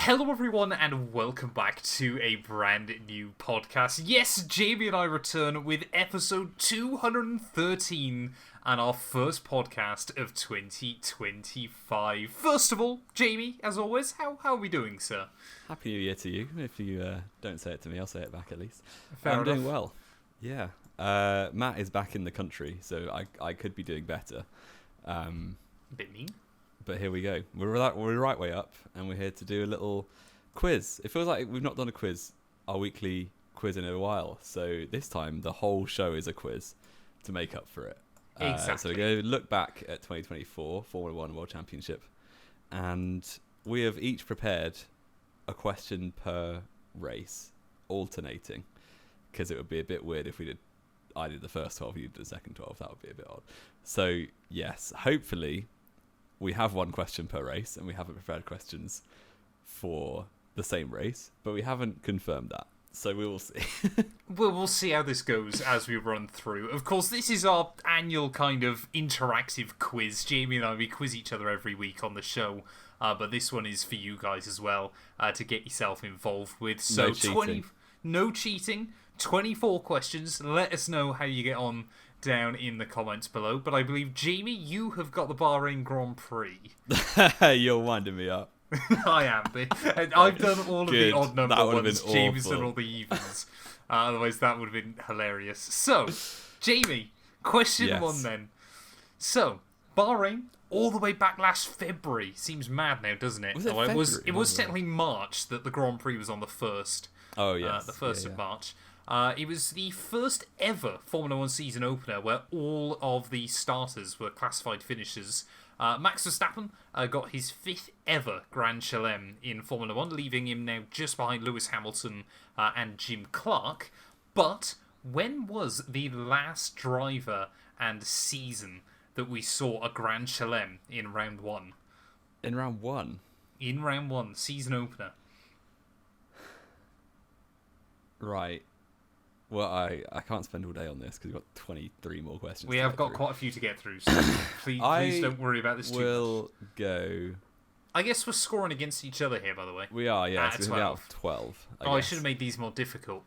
Hello everyone and welcome back to a brand new podcast. Yes, Jamie and I return with episode 213 and our first podcast of 2025. First of all, Jamie, as always, how are we doing, sir? Happy New Year to you. If you don't say it to me, I'll say it back at least. Fair I'm enough. doing well. Yeah. Matt is back in the country, so I could be doing better. Bit mean. But here we go. We're the right way up, and we're here to do a little quiz. It feels like we've not done a quiz, our weekly quiz, in a while. So this time, the whole show is a quiz to make up for it. Exactly. So we're going to look back at 2024 Formula One World Championship, and we have each prepared a question per race, alternating, because it would be a bit weird if I did the first 12, you did the second 12. That would be a bit odd. So yes, hopefully we have one question per race, and we haven't prepared questions for the same race, but we haven't confirmed that. So we will see. We'll see how this goes as we run through. Of course, this is our annual kind of interactive quiz. Jamie and I, we quiz each other every week on the show, but this one is for you guys as well, to get yourself involved with. So No cheating. No cheating, 24 questions. Let us know how you get on down in the comments below. But I believe, Jamie, you have got the Bahrain Grand Prix. You're winding me up. I am. I've done all of the odd number That would have ones. been Jamie's awful. done all the evens. Otherwise, that would have been hilarious. So, Jamie, question Yes. one then. So, Bahrain, all the way back last February. Seems mad now, doesn't it? Was it Oh, it was February? technically March that the Grand Prix was on the 1st. Oh yes, The 1st yeah, of yeah. March. It was the first ever Formula 1 season opener where all of the starters were classified finishers. Max Verstappen got his 5th ever Grand Chelem in Formula 1, leaving him now just behind Lewis Hamilton and Jim Clark. But when was the last driver and season that we saw a Grand Chelem in round 1? In round 1. In round 1, season opener. Right. Well, I can't spend all day on this because we've got 23 more questions. We to have get got through. quite a few to get through, so please don't worry about this too much. We'll go. I guess we're scoring against each other here, by the way. We are, yeah. At So we're out of 12. I should have made these more difficult.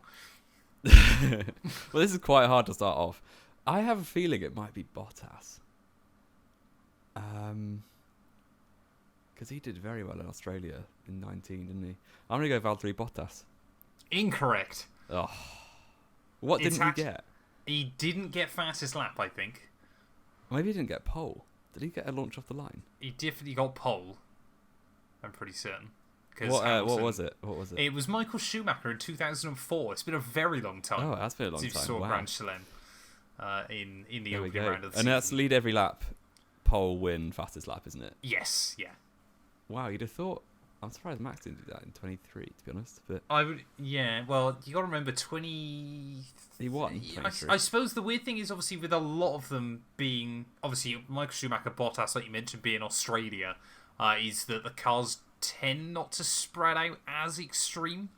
Well, this is quite hard to start off. I have a feeling it might be Bottas. Because he did very well in Australia in 19, didn't he? I'm going to go Valtteri Bottas. Incorrect. Oh. What It's didn't he get? He didn't get fastest lap, I think. Maybe he didn't get pole. Did he get a launch off the line? He definitely got pole. I'm pretty certain. 'Cause What Hamilton- was it? What was it? It was Michael Schumacher in 2004. It's been a very long time. Oh, that's been a long since time. you saw Wow. Grand Chelem in the There we opening go. round of the And season. that's lead every lap, pole, win, fastest lap, isn't it? Yes, yeah. Wow, you'd have thought. I'm surprised Max didn't do that in 23, to be honest. But I would, yeah. Well, you got to remember 20. he won. I 23. suppose the weird thing is obviously with a lot of them being obviously Michael Schumacher, Bottas, like you mentioned, being Australia, is that the cars tend not to spread out as extreme,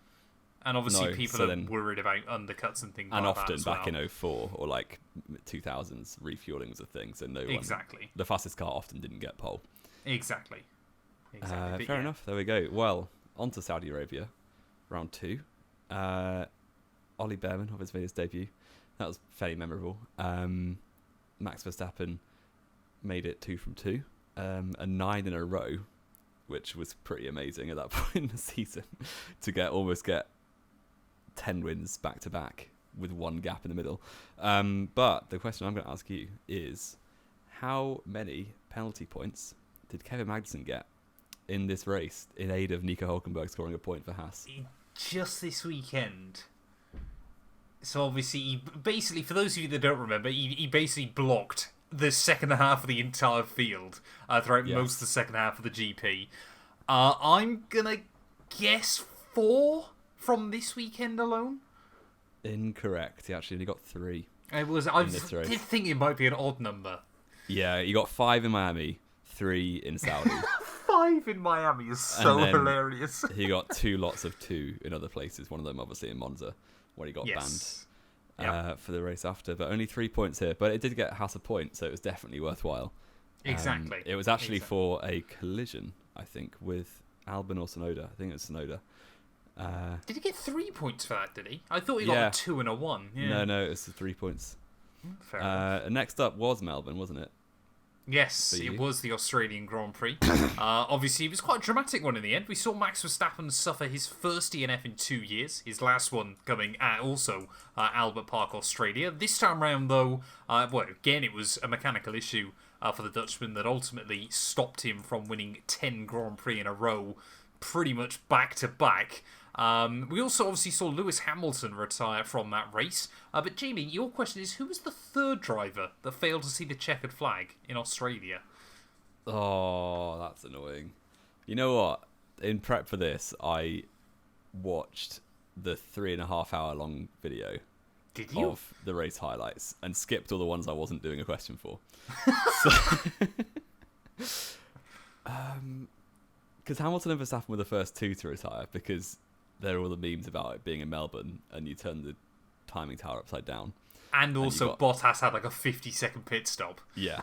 and obviously No, people so are then- worried about undercuts and things And like often that as back well. in 04 or like 2000s, refueling was a thing, so no one. Exactly. The fastest car often didn't get pole. Exactly. But Fair yeah. enough. There we go. Well, on to Saudi Arabia, round 2. Ollie Behrman obviously made his debut. That was fairly memorable. Max Verstappen made it 2 from 2, and 9 in a row, which was pretty amazing at that point in the season to almost get 10 wins back to back with one gap in the middle. But the question I'm going to ask you is, how many penalty points did Kevin Magnussen get in this race in aid of Nico Hülkenberg scoring a point for Haas? Just this weekend. So obviously, basically, for those of you that don't remember, he basically blocked the second half of the entire field throughout Yes. most of the second half of the GP. I'm gonna guess 4 from this weekend alone. Incorrect. He actually only got 3. I this race. did think it might be an odd number. Yeah, he got 5 in Miami, 3 in Saudi. 5 in Miami is so And then hilarious. He got 2 lots of 2 in other places. One of them obviously in Monza, where he got Yes. banned for the race after. But only 3 points here. But it did get Haas a point, so it was definitely worthwhile. Exactly. It was actually for a collision, I think, with Albon or Tsunoda. I think it was Tsunoda. Did he get 3 points for that, did he? I thought he got a 2 and a 1. Yeah. No, it was the 3 points. Fair enough. Next up was Melbourne, wasn't it? Yes, it was the Australian Grand Prix. Obviously, it was quite a dramatic one in the end. We saw Max Verstappen suffer his first DNF in 2 years. His last one coming at also Albert Park, Australia. This time round, though, again, it was a mechanical issue for the Dutchman that ultimately stopped him from winning 10 Grand Prix in a row, pretty much back-to-back. We also obviously saw Lewis Hamilton retire from that race. But Jamie, your question is, who was the third driver that failed to see the checkered flag in Australia? Oh, that's annoying. You know what? In prep for this, I watched the 3.5 hour long video of the race highlights and skipped all the ones I wasn't doing a question for. Because Hamilton and Verstappen were the first two to retire, because there are all the memes about it being in Melbourne and you turn the timing tower upside down. And also Bottas had like a 50-second pit stop. Yeah.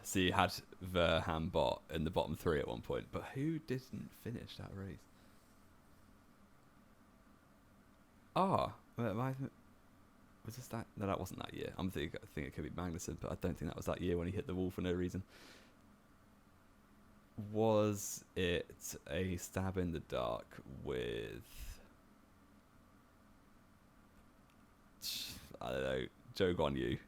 So you had Verham Bot in the bottom 3 at one point, but who didn't finish that race? Was this that? No, that wasn't that year. I think it could be Magnussen, but I don't think that was that year when he hit the wall for no reason. Was it a stab in the dark with, I don't know, Zhou Guanyu?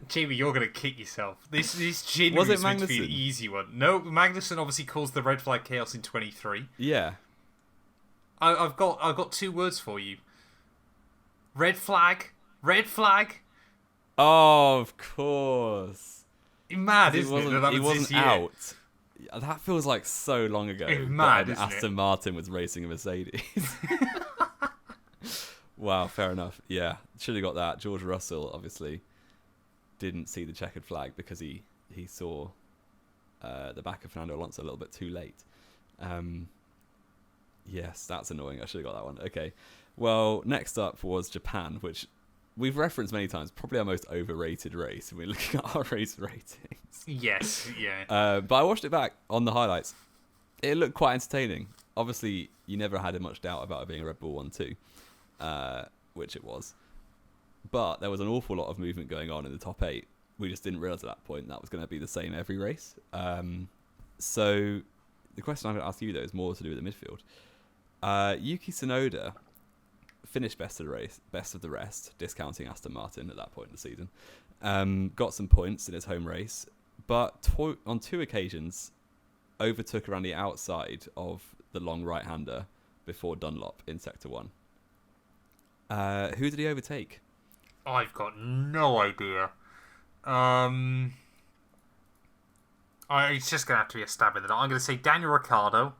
Jamie, you're going to kick yourself. This genuinely was meant to be an easy one. No, Magnussen obviously caused the red flag chaos in 23. Yeah. I've got 2 words for you. Red flag. Red flag. Oh, of course. Mad, isn't it? He wasn't out. That feels like so long ago. It's mad, isn't Aston Martin was racing a Mercedes. Wow, fair enough. Yeah, should have got that. George Russell obviously didn't see the checkered flag because he saw the back of Fernando Alonso a little bit too late. Yes, that's annoying. I should have got that one. Okay. Well, next up was Japan, which we've referenced many times. Probably our most overrated race. We're looking at our race ratings. Yes, yeah. But I watched it back on the highlights. It looked quite entertaining. Obviously, you never had much doubt about it being a Red Bull 1-2, which it was. But there was an awful lot of movement going on in the top 8. We just didn't realise at that point that was going to be the same every race. So the question I'm going to ask you, though, is more to do with the midfield. Yuki Tsunoda finished best of the rest, discounting Aston Martin at that point in the season. Got some points in his home race, but on 2 occasions overtook around the outside of the long right-hander before Dunlop in Sector 1. Who did he overtake? I've got no idea. It's just going to have to be a stab in the dark. I'm going to say Daniel Ricciardo.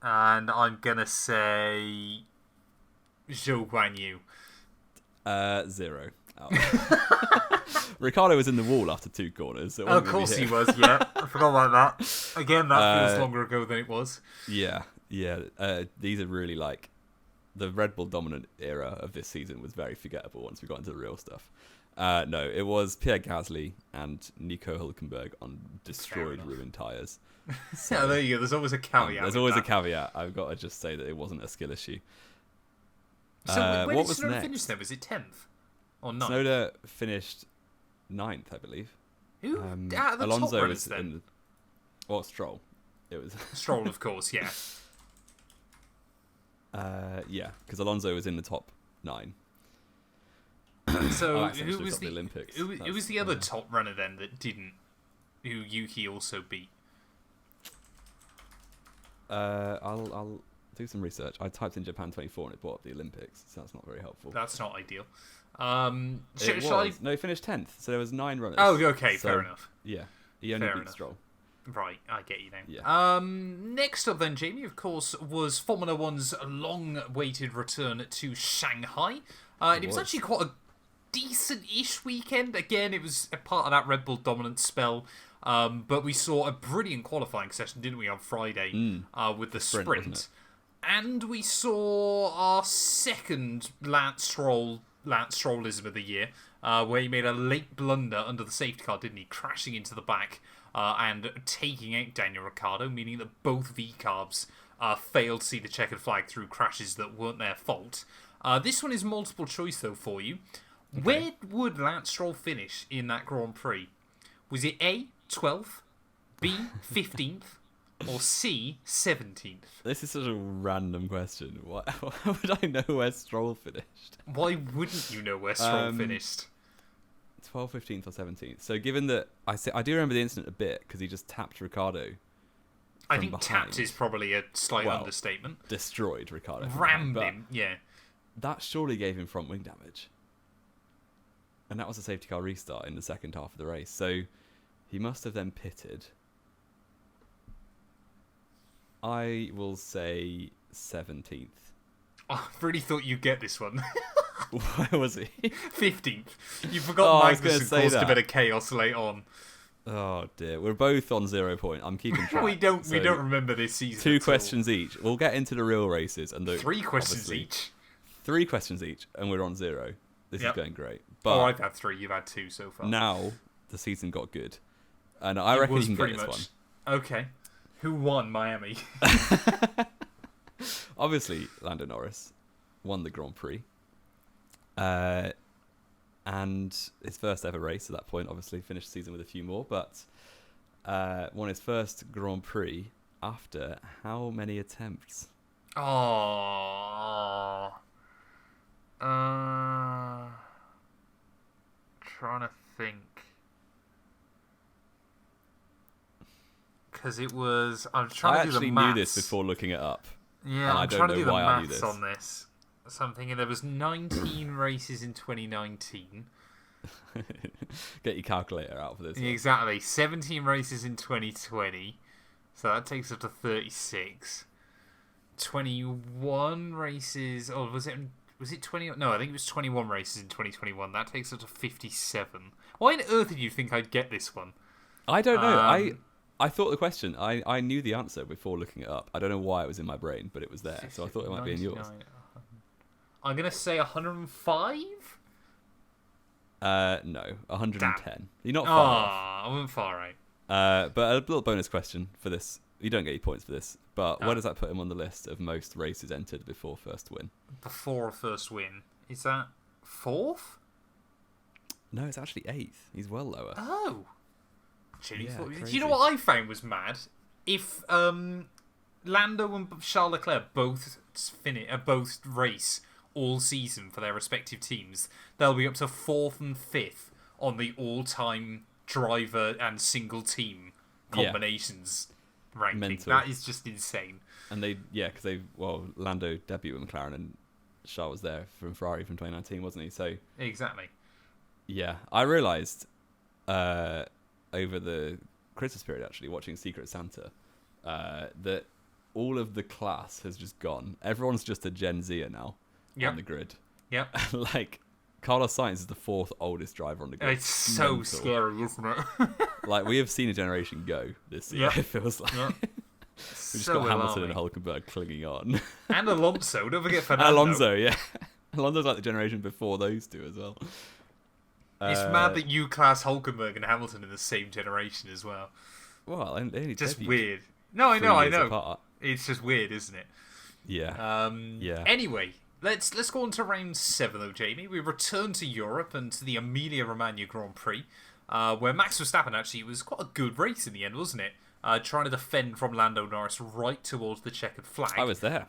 And I'm going to say Zhou Guanyu. 0. Ricardo was in the wall after 2 corners. So of course he was, yeah. I forgot about that. Again, that feels longer ago than it was. Yeah. These are really like... The Red Bull dominant era of this season was very forgettable once we got into the real stuff. No, it was Pierre Gasly and Nico Hülkenberg on destroyed, ruined tyres. So, yeah, there you go. There's always a caveat. There's always a caveat. I've got to just say that it wasn't a skill issue. So where did Tsunoda finish then? Was it 10th or 9th? Tsunoda finished 9th, I believe. Who? Out of the Alonso top runners, was then? Stroll. It was Stroll, of course, yeah. Yeah, because Alonso was in the top 9. So who was the Olympics? Who was the other top runner then that didn't? Who Yuki also beat? I'll do some research. I typed in Japan 24 and it brought up the Olympics, so that's not very helpful. That's not ideal. No, he finished 10th, so there was 9 runners. Oh, okay, fair enough. Yeah, he only beat Stroll. Right, I get you now. Yeah. Next up then, Jamie, of course, was Formula One's long-awaited return to Shanghai. It was actually quite a decent-ish weekend. Again, it was a part of that Red Bull dominant spell. But we saw a brilliant qualifying session, didn't we, on Friday with the sprint. And we saw our second Lance Strollism of the year, where he made a late blunder under the safety car, didn't he? Crashing into the back and taking out Daniel Ricciardo, meaning that both V-carbs failed to see the checkered flag through crashes that weren't their fault. This one is multiple choice, though, for you. Okay. Where would Lance Stroll finish in that Grand Prix? Was it A, 12th, B, 15th, or C, 17th? This is such a random question. Why would I know where Stroll finished? Why wouldn't you know where Stroll finished? 12th, 15th, or 17th. So given that I do remember the incident a bit because he just tapped Ricciardo. I think tapped is probably a slight understatement. Destroyed Ricciardo. Rammed him, yeah. That surely gave him front wing damage. And that was a safety car restart in the second half of the race. So he must have then pitted. I will say 17th. I really thought you'd get this one. Where was he? 15th. You forgot Magnus caused a bit of chaos late on. Oh dear, we're both on 0 point. I'm keeping track. we don't remember this season. 2 questions each. We'll get into the real races and 3 questions each. 3 questions each, and we're on 0. This is going great. But I've had 3. You've had 2 so far. Now the season got good, and I reckon you can get this one. Okay, who won Miami? Obviously, Lando Norris won the Grand Prix. And his first ever race at that point, obviously finished the season with a few more, but won his first Grand Prix after how many attempts? Trying to think. Because it was... I'm trying to do the maths. I actually knew this before looking it up. Yeah, I'm trying to do the maths on this. So I'm thinking there was 19 races in 2019. Get your calculator out for this. Exactly. 17 races in 2020. So that takes up to 36. 21 races... Oh, was it 20? No, I think it was 21 races in 2021. That takes up to 57. Why on earth did you think I'd get this one? I don't know. I thought the question. I knew the answer before looking it up. I don't know why it was in my brain, but it was there. So I thought it might be in yours. I'm going to say 105? No, 110. Damn. You're not far off. I wasn't far right. But a little bonus question for this. You don't get any points for this, but where does that put him on the list of most races entered before first win? Before a first win. Is that 4th? No, it's actually 8th. He's well lower. Oh. Do crazy. you know what I found was mad? If Lando and Charles Leclerc both race all season for their respective teams, they'll be up to 4th and 5th on the all-time driver and single team combinations ranking. Mental. That is just insane. And Lando debuted with McLaren and Charles was there from Ferrari from 2019, wasn't he? So exactly. Yeah, I realised over the Christmas period, actually, watching Secret Santa, that all of the class has just gone. Everyone's just a Gen Zer now on the grid. Yeah. Like, Carlos Sainz is the 4th oldest driver on the grid. It's so scary, isn't it? Like, we have seen a generation go this year, it feels like. Yep. We've just got Hamilton and Hülkenberg clinging on. And Alonso, don't forget Fernando. Alonso, yeah. Alonso's like the generation before those two as well. It's mad that you class Hülkenberg and Hamilton in the same generation as well. Well, they just weird. No, I know. Apart. It's just weird, isn't it? Yeah. Anyway, let's go on to round 7 though, Jamie. We return to Europe and to the Emilia-Romagna Grand Prix, where Max Verstappen actually was quite a good race in the end, wasn't it? Trying to defend from Lando Norris right towards the checkered flag. I was there.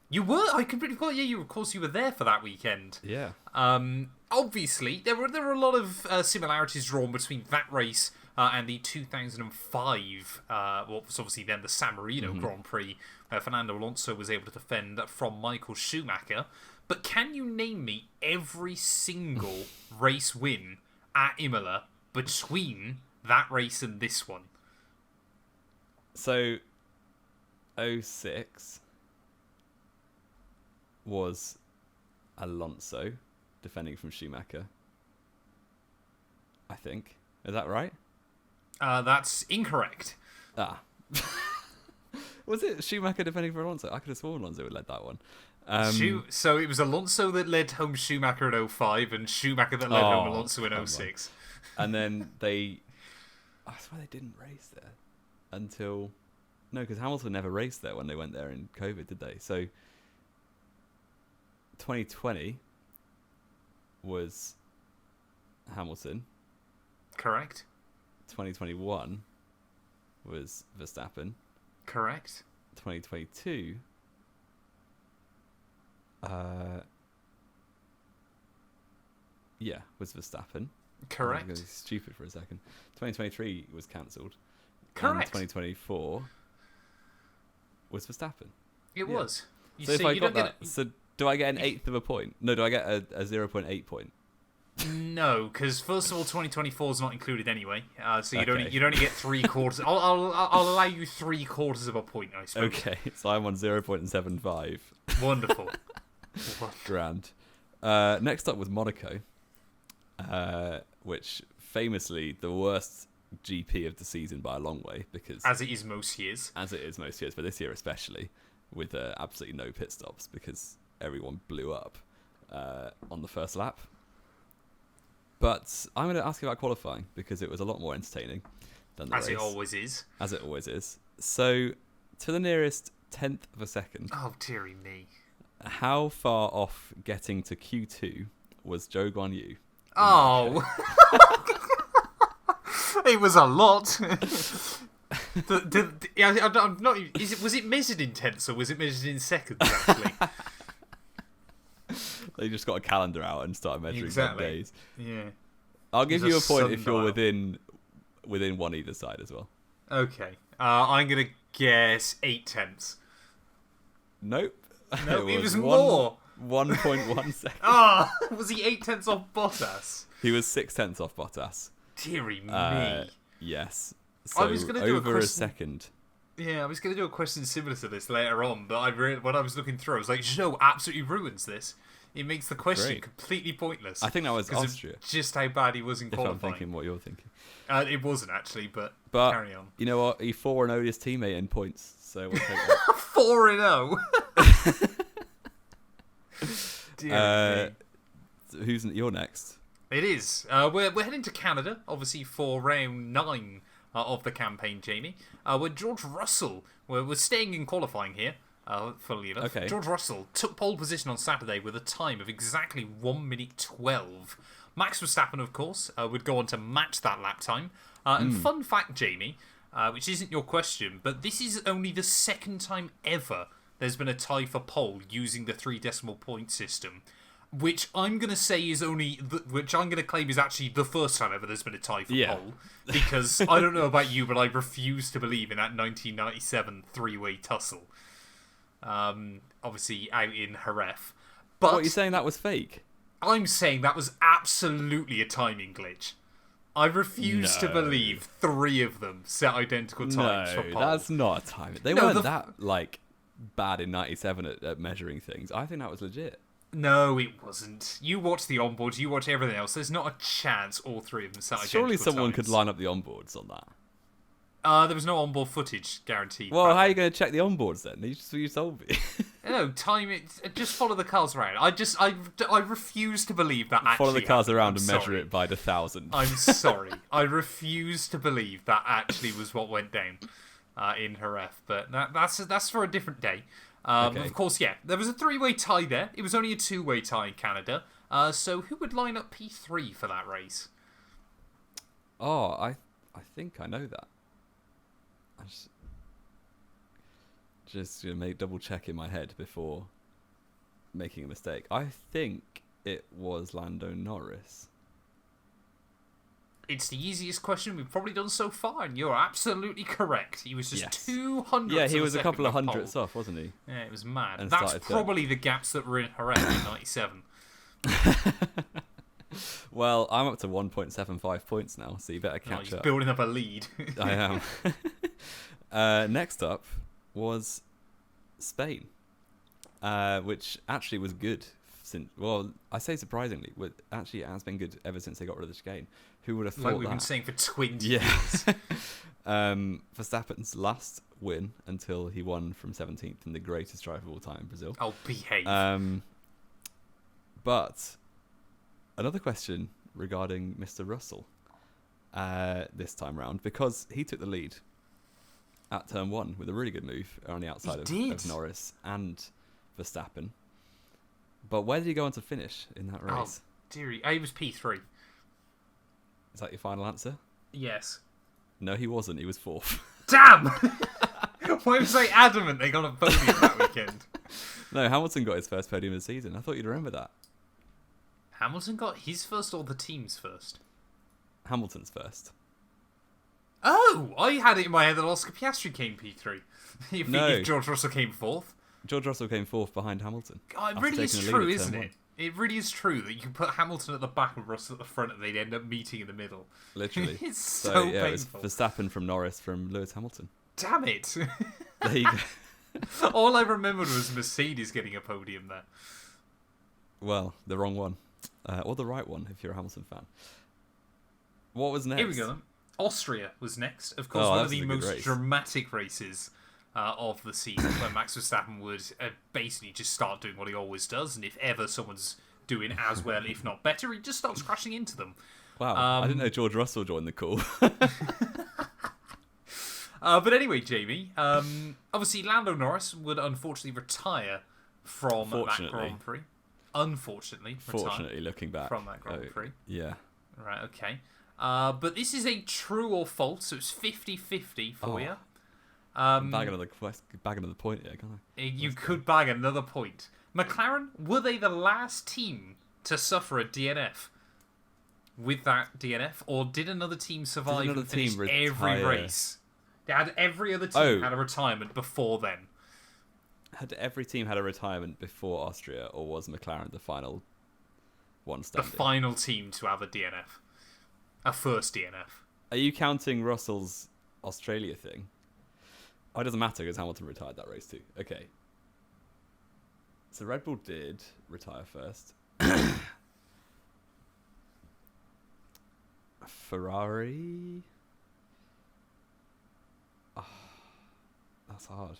You were? I completely forgot. Yeah, of course you were there for that weekend. Yeah. Obviously, there were a lot of similarities drawn between that race and the 2005, what was obviously then the San Marino Grand Prix, where Fernando Alonso was able to defend from Michael Schumacher. But can you name me every single race win at Imola between that race and this one? So, 06 was Alonso defending from Schumacher. I think. Is that right? That's incorrect. Was it Schumacher defending for Alonso? I could have sworn Alonso would led that one. So it was Alonso that led home Schumacher in 05 and Schumacher that led home Alonso in 06. And then they... I swear they didn't race there until... No, because Hamilton never raced there when they went there in COVID, did they? So 2020 was Hamilton. Correct. 2021 was Verstappen. Correct. 2022 was Verstappen. Correct. I'm going to be stupid for a second. 2023 was cancelled. Correct. And 2024 was Verstappen. It was. You So see, if I you got don't that, so do I get an eighth of a point? No, do I get a 0.8 point? No, because first of all, 2024 is not included anyway. So Okay. you'd only get 3/4. I'll allow you 3/4 of a point, I suppose. Okay, so I'm on 0.75. Wonderful. Grand. Next up was Monaco, which famously the worst GP of the season by a long way, because As it is most years. as it is most years, but this year especially, with absolutely no pit stops because everyone blew up on the first lap. But I'm going to ask you about qualifying because it was a lot more entertaining than the race. As it always is. As it always is. So, to the nearest tenth of a second, Oh, dearie me. how far off getting to Q2 was Zhou Guanyu? Oh. It was a lot. I'm not. Was it measured in tenths or was it measured in seconds? Actually, They just got a calendar out and started measuring Exactly. days. yeah. I'll give There's you a a point if you're sundial. within one either side as well. Okay. I'm gonna guess 8/10. Nope. No, it was more. 1.1 seconds. Ah, was he 8/10 off Bottas? He was 0.6 off Bottas. Dearie me. Yes. So was gonna do a over a question- second. Yeah, I was going to do a question similar to this later on, but when I was looking through, I was like, Joe absolutely ruins this. It makes the question Great. completely pointless. I think that was 'cause of Austria. just how bad he was in If I'm qualifying. thinking what you're thinking. It wasn't actually, but But carry on. you know what? He 4-0'd his teammate in points, so we'll take that. 4-0. Dear me. You're next? It is. We're heading to Canada, obviously, for round 9 of the campaign, Jamie. Where George Russell, we're staying in qualifying here, funnily enough. Okay. George Russell took pole position on Saturday with a time of exactly 1 minute 12. Max Verstappen, of course, would go on to match that lap time. And fun fact, Jamie, which isn't your question, but this is only the second time ever there's been a tie for pole using the 3 decimal point system. Which I'm going to say is which I'm going to claim is actually the first time ever there's been a tie for pole. Because I don't know about you, but I refuse to believe in that 1997 three-way tussle. Obviously out in Jerez. But What, are you saying that was fake? I'm saying that was absolutely a timing glitch. I refuse to No. believe 3 of them set identical times for No, pole. that's not a time. They No, weren't that bad in '97 at measuring things. I think that was legit. No, it wasn't. You watch the onboards, you watch everything else. There's not a chance all 3 of them set identical Surely someone times. could line up the onboards on that. There was no onboard footage guaranteed. Well, back how are you then. going to check the onboards then? You told me. No, time it. Just follow the cars around. I refuse to believe that actually Follow the cars happened. around I'm and measure sorry. it by the 1,000. I'm sorry. I refuse to believe that actually was what went down in Jerez. But that's for a different day. Okay. Of course, yeah. There was a 3-way tie there. It was only a 2-way tie in Canada. So who would line up P3 for that race? Oh, I think I know that. I just gonna make double check in my head before making a mistake. I think it was Lando Norris. It's the easiest question we've probably done so far, and you're absolutely correct. He was just Yes. 200. Yeah, he was a couple of hundredths off, wasn't he? Yeah, it was mad. And That's started third. probably the gaps that were in Jerez in '97. Well, I'm up to 1.75 points now, so you better Oh, catch he's up. building up a lead. I am. Next up was Spain, which actually was good since. Well, I say surprisingly, actually it has been good ever since they got rid of the chicane. Who would have thought Like we've that? been saying for 20 Yeah. years. Verstappen's last win until he won from 17th in the greatest drive of all time in Brazil. Oh, behave. But another question regarding Mr. Russell. this time round because he took the lead at turn 1 with a really good move on the outside of Norris and Verstappen. But where did he go on to finish in that race? Oh, dearie. He was P3. Is that your final answer? Yes. No, he wasn't. He was 4th. Damn! Why was I adamant they got a podium that weekend? No, Hamilton got his first podium of the season. I thought you'd remember that. Hamilton got his first or the team's first? Hamilton's first. Oh! I had it in my head that Oscar Piastri came P3. If George Russell came 4th. George Russell came 4th behind Hamilton. Oh, it really is true, isn't it? It really is true that you can put Hamilton at the back and Russell at the front and they'd end up meeting in the middle. Literally. It's so painful. It was Verstappen from Norris from Lewis Hamilton. Damn it. There you go. All I remembered was Mercedes getting a podium there. Well, the wrong one. Or the right one, if you're a Hamilton fan. What was next? Here we go. Austria was next. Of course, one of the most dramatic races of the season, where Max Verstappen would basically just start doing what he always does, and if ever someone's doing as well, if not better, he just starts crashing into them. Wow, I didn't know George Russell joined the call. But anyway, Jamie, obviously Lando Norris would unfortunately retire from that Grand Prix. Unfortunately, looking back from that Grand Prix. Yeah. Right, okay. But this is a true or false, so it's 50-50 for you. Bag another point here, can't I? You could bag another point. McLaren, were they the last team to suffer a DNF with that DNF, or did another team survive and finish every race? They had every other team had a retirement before then. Had every team had a retirement before Austria, or was McLaren the final one standing? The final team to have a DNF. A first DNF. Are you counting Russell's Australia thing? Oh, it doesn't matter because Hamilton retired that race too. Okay. So Red Bull did retire first. Ferrari? Oh, that's hard.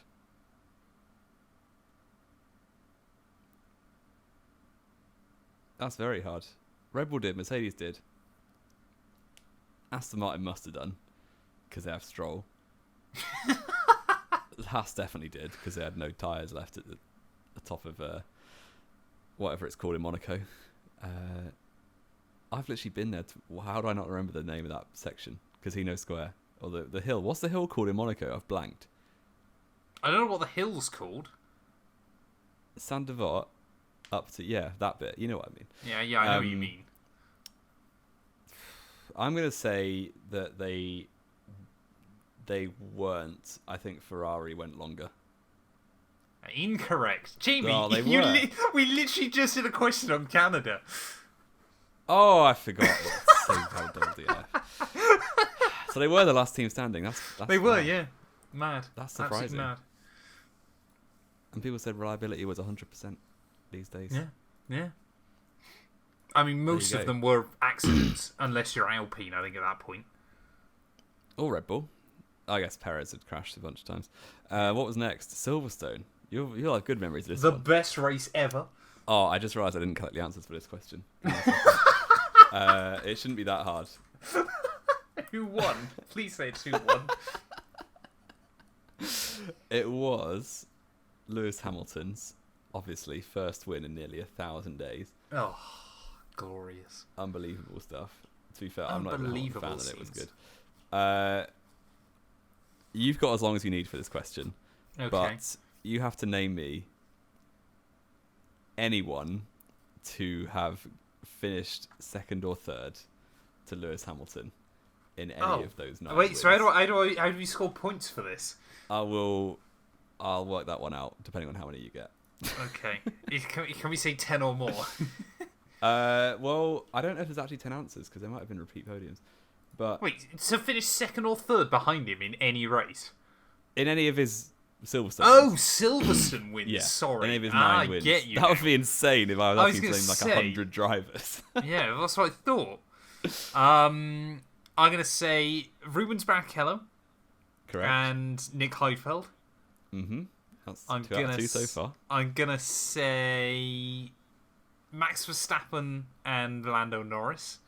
That's very hard. Red Bull did, Mercedes did. Aston Martin must have done, because they have Stroll. Haas definitely did, because they had no tyres left at the top of whatever it's called in Monaco. I've literally been there. How do I not remember the name of that section? Casino Square. Or the hill. What's the hill called in Monaco? I've blanked. I don't know what the hill's called. Saint Devote up to, that bit. You know what I mean. Yeah, I know what you mean. I'm going to say that they weren't. I think Ferrari went longer. Incorrect. Jamie, oh, they were. We literally just did a question on Canada. Oh, I forgot. So DNF. So they were the last team standing. That's they were, mad. yeah. Mad. That's surprising. Absolutely mad. And people said reliability was 100% these days. Yeah. I mean, most of them were accidents, unless you're Alpine, I think, at that point. Or Red Bull. I guess Perez had crashed a bunch of times. What was next? Silverstone. You'll have good memories of this The one. best race ever. Oh, I just realised I didn't collect the answers for this question. It shouldn't be that hard. Who won? Please say it's who won. It was Lewis Hamilton's, obviously, first win in nearly 1,000 days. Oh, glorious. Unbelievable stuff. To be fair, I'm not even a fan that it was good. You've got as long as you need for this question. Okay. But you have to name me anyone to have finished second or third to Lewis Hamilton in any of those 9 wins. So how do we score points for this? I'll work that one out depending on how many you get. Okay. Can we say 10 or more? Well, I don't know if there's actually 10 answers because there might have been repeat podiums. But wait, to finish second or third behind him in any race? In any of his Silverstone. Oh, Silverstone wins. Yeah, sorry. any of his 9 wins. Get you that would be insane if I was asking like 100 drivers. Yeah, that's what I thought. I'm going to say Rubens Barrichello. Correct. And Nick Heidfeld. Mm-hmm. That's 2 out of 2 so far. I'm going to say Max Verstappen and Lando Norris.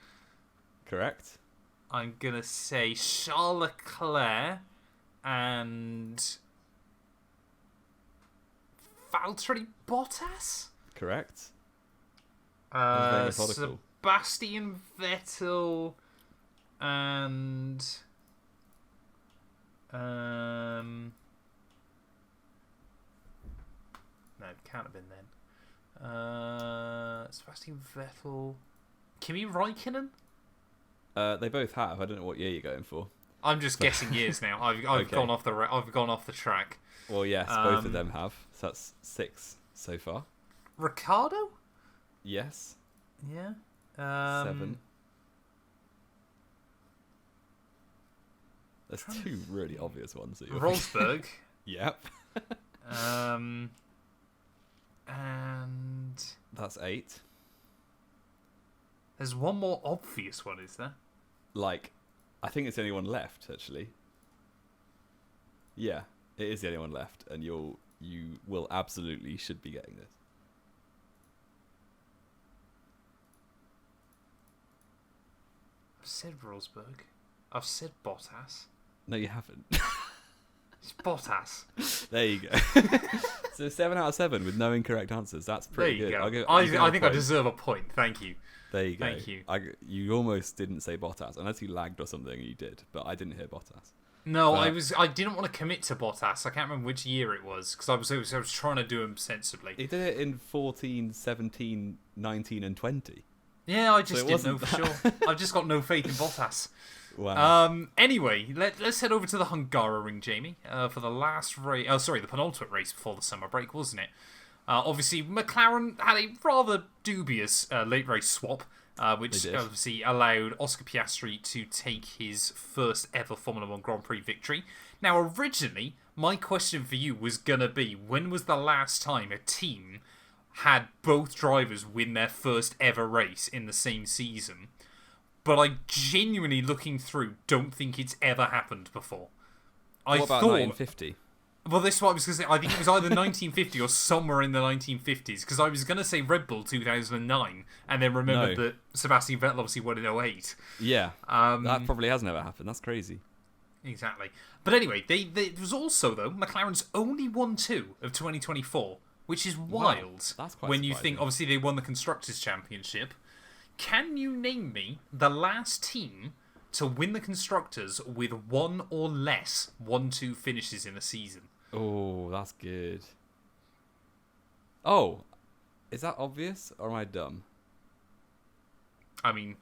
Correct. I'm going to say Charles Leclerc and Valtteri Bottas? Correct. Very methodical. Sebastian Vettel and... No, it can't have been then. Sebastian Vettel... Kimi Räikkönen? They both have. I don't know what year you're going for. I'm just guessing years now. I've Okay. gone off the track. Well, yes, both of them have. So that's 6 so far. Ricardo? Yes. Yeah. 7. There's 2 really obvious ones that you're Rosberg. Yep. And That's 8. there's one more obvious one, is there? Like, I think it's the only one left, actually. Yeah, it is the only one left, and you will absolutely should be getting this. I've said Rosberg. I've said Bottas. No, you haven't. It's Bottas. There you go. So 7 out of 7 with no incorrect answers. That's pretty There you good. go. I think I deserve a point. Thank you. There you go. Thank you. You almost didn't say Bottas, unless you lagged or something. You did, but I didn't hear Bottas. No, I didn't want to commit to Bottas. I can't remember which year it was because I was trying to do him sensibly. He did it in 14, 17, 19, and 20. Yeah, I just So it didn't know wasn't for sure. I've just got no faith in Bottas. Wow. Anyway, let's head over to the Hungaroring, Jamie, for the last race. Oh, sorry, the penultimate race before the summer break, wasn't it? Obviously, McLaren had a rather dubious late race swap, which obviously allowed Oscar Piastri to take his first ever Formula 1 Grand Prix victory. Now, originally, my question for you was going to be, when was the last time a team had both drivers win their first ever race in the same season? But I genuinely, looking through, don't think it's ever happened before. What about 1950? Well, this is what I was going to say. I think it was either 1950 or somewhere in the 1950s, because I was going to say Red Bull 2009, and then remembered that Sebastian Vettel obviously won in 2008. Yeah, that probably hasn't ever happened. That's crazy. Exactly. But anyway, it was also, though, McLaren's only won 2 of 2024, which is wild. Wow, that's quite when you surprising. think, obviously, they won the Constructors' Championship. Can you name me the last team to win the Constructors with 1 or less 1-2 finishes in a season? Oh, that's good. Oh, is that obvious or am I dumb? I mean,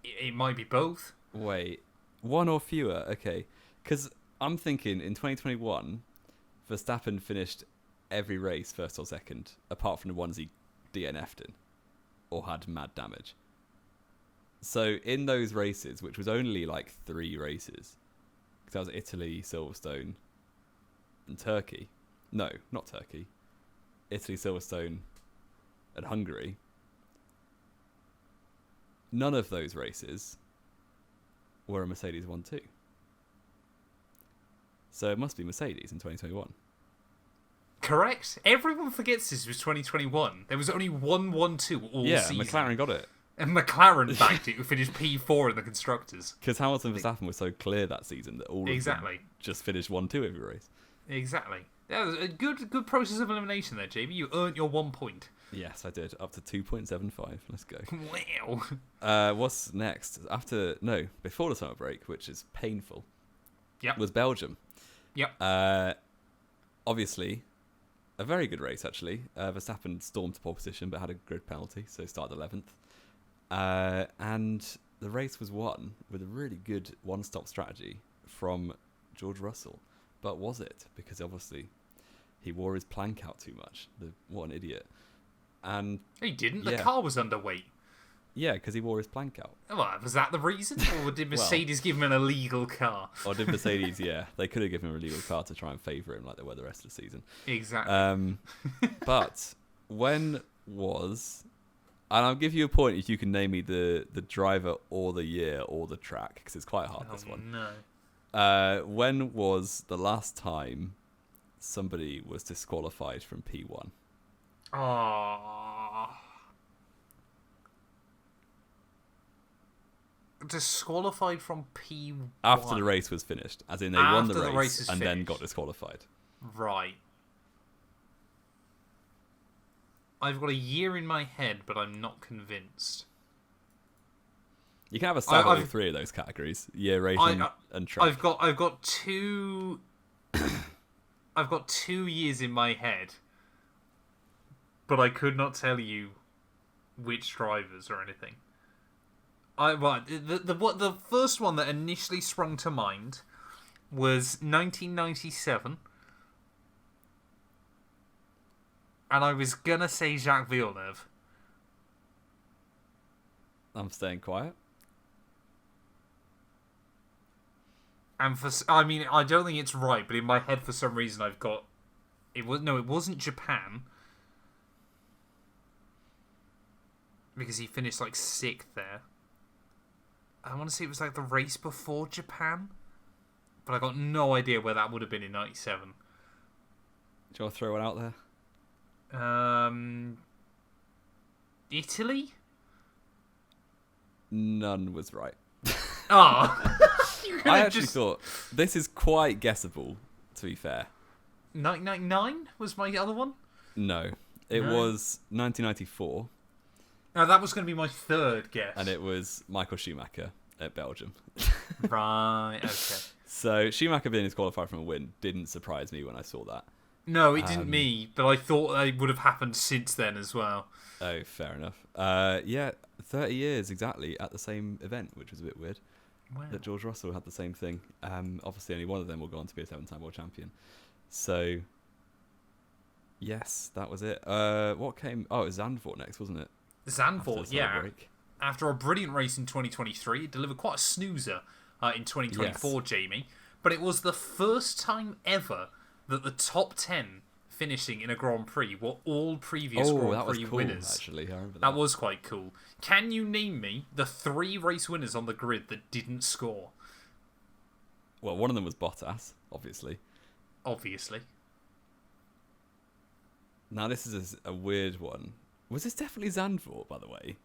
it might be both. Wait, 1 or fewer? Okay, because I'm thinking in 2021, Verstappen finished every race first or second, apart from the ones he DNF'd in or had mad damage. So in those races, which was only like 3 races, because that was Italy, Silverstone, and Turkey. No, not Turkey. Italy, Silverstone, and Hungary. None of those races were a Mercedes 1-2. So it must be Mercedes in 2021. Correct. Everyone forgets this was 2021. There was only 1-1-2 all season. Yeah, McLaren got it. And McLaren backed it, who finished P4 in the Constructors. Because Hamilton and Verstappen were so clear that season that all of them just finished 1-2 every race. Exactly. That was a good process of elimination there, Jamie. You earned your 1 point. Yes, I did. Up to 2.75. Let's go. Wow. What's next? Before the summer break, which is painful, Yep. was Belgium. Yep. Obviously, a very good race, actually. Verstappen stormed to pole position, but had a grid penalty, so started 11th. And the race was won with a really good one-stop strategy from George Russell. But was it? Because obviously he wore his plank out too much. What an idiot. And He didn't. Yeah. The car was underweight. yeah, because he wore his plank out. Well, was that the reason? Or did Mercedes give him an illegal car? Or did Mercedes, yeah. They could have given him a legal car to try and favour him like they were the rest of the season. Exactly. But when was... And I'll give you a point if you can name me the driver or the year or the track, because it's quite hard, this one. No. When was the last time somebody was disqualified from P1? Oh. disqualified from P1 after the race was finished, as in they won the After race is and finished. then got disqualified. Right. I've got a year in my head, but I'm not convinced. You can have a stab at all three of those categories: year, rating, and track. I've got two. I've got 2 years in my head, but I could not tell you which drivers or anything. The first one that initially sprung to mind was 1997, and I was gonna say Jacques Villeneuve. I'm staying quiet. And I don't think it's right, but in my head, for some reason, I've got it wasn't Japan, because he finished like 6th there. I want to say it was like the race before Japan, but I got no idea where that would have been in '97. Do you want to throw one out there? Italy? None was right. Ah. I actually thought this is quite guessable, to be fair. 1999 was my other one? No. It was 1994. Now, that was going to be my third guess. And it was Michael Schumacher at Belgium. Right, okay. So Schumacher being disqualified from a win didn't surprise me when I saw that. No, it didn't me, but I thought it would have happened since then as well. Oh, fair enough. Yeah, 30 years exactly at the same event, which was a bit weird. Wow. That George Russell had the same thing. Obviously, only one of them will go on to be a 7-time world champion. So, yes, that was it. What came? Oh, it was Zandvoort next, wasn't it? Zandvoort, yeah. After a brilliant race in 2023, it delivered quite a snoozer in 2024, yes. Jamie. But it was the first time ever that the top 10 finishing in a Grand Prix were all previous Grand Prix cool, winners. Actually, I remember that was quite cool. Can you name me the 3 race winners on the grid that didn't score? Well, one of them was Bottas, obviously. Obviously. Now, this is a weird one. Was this definitely Zandvoort, by the way?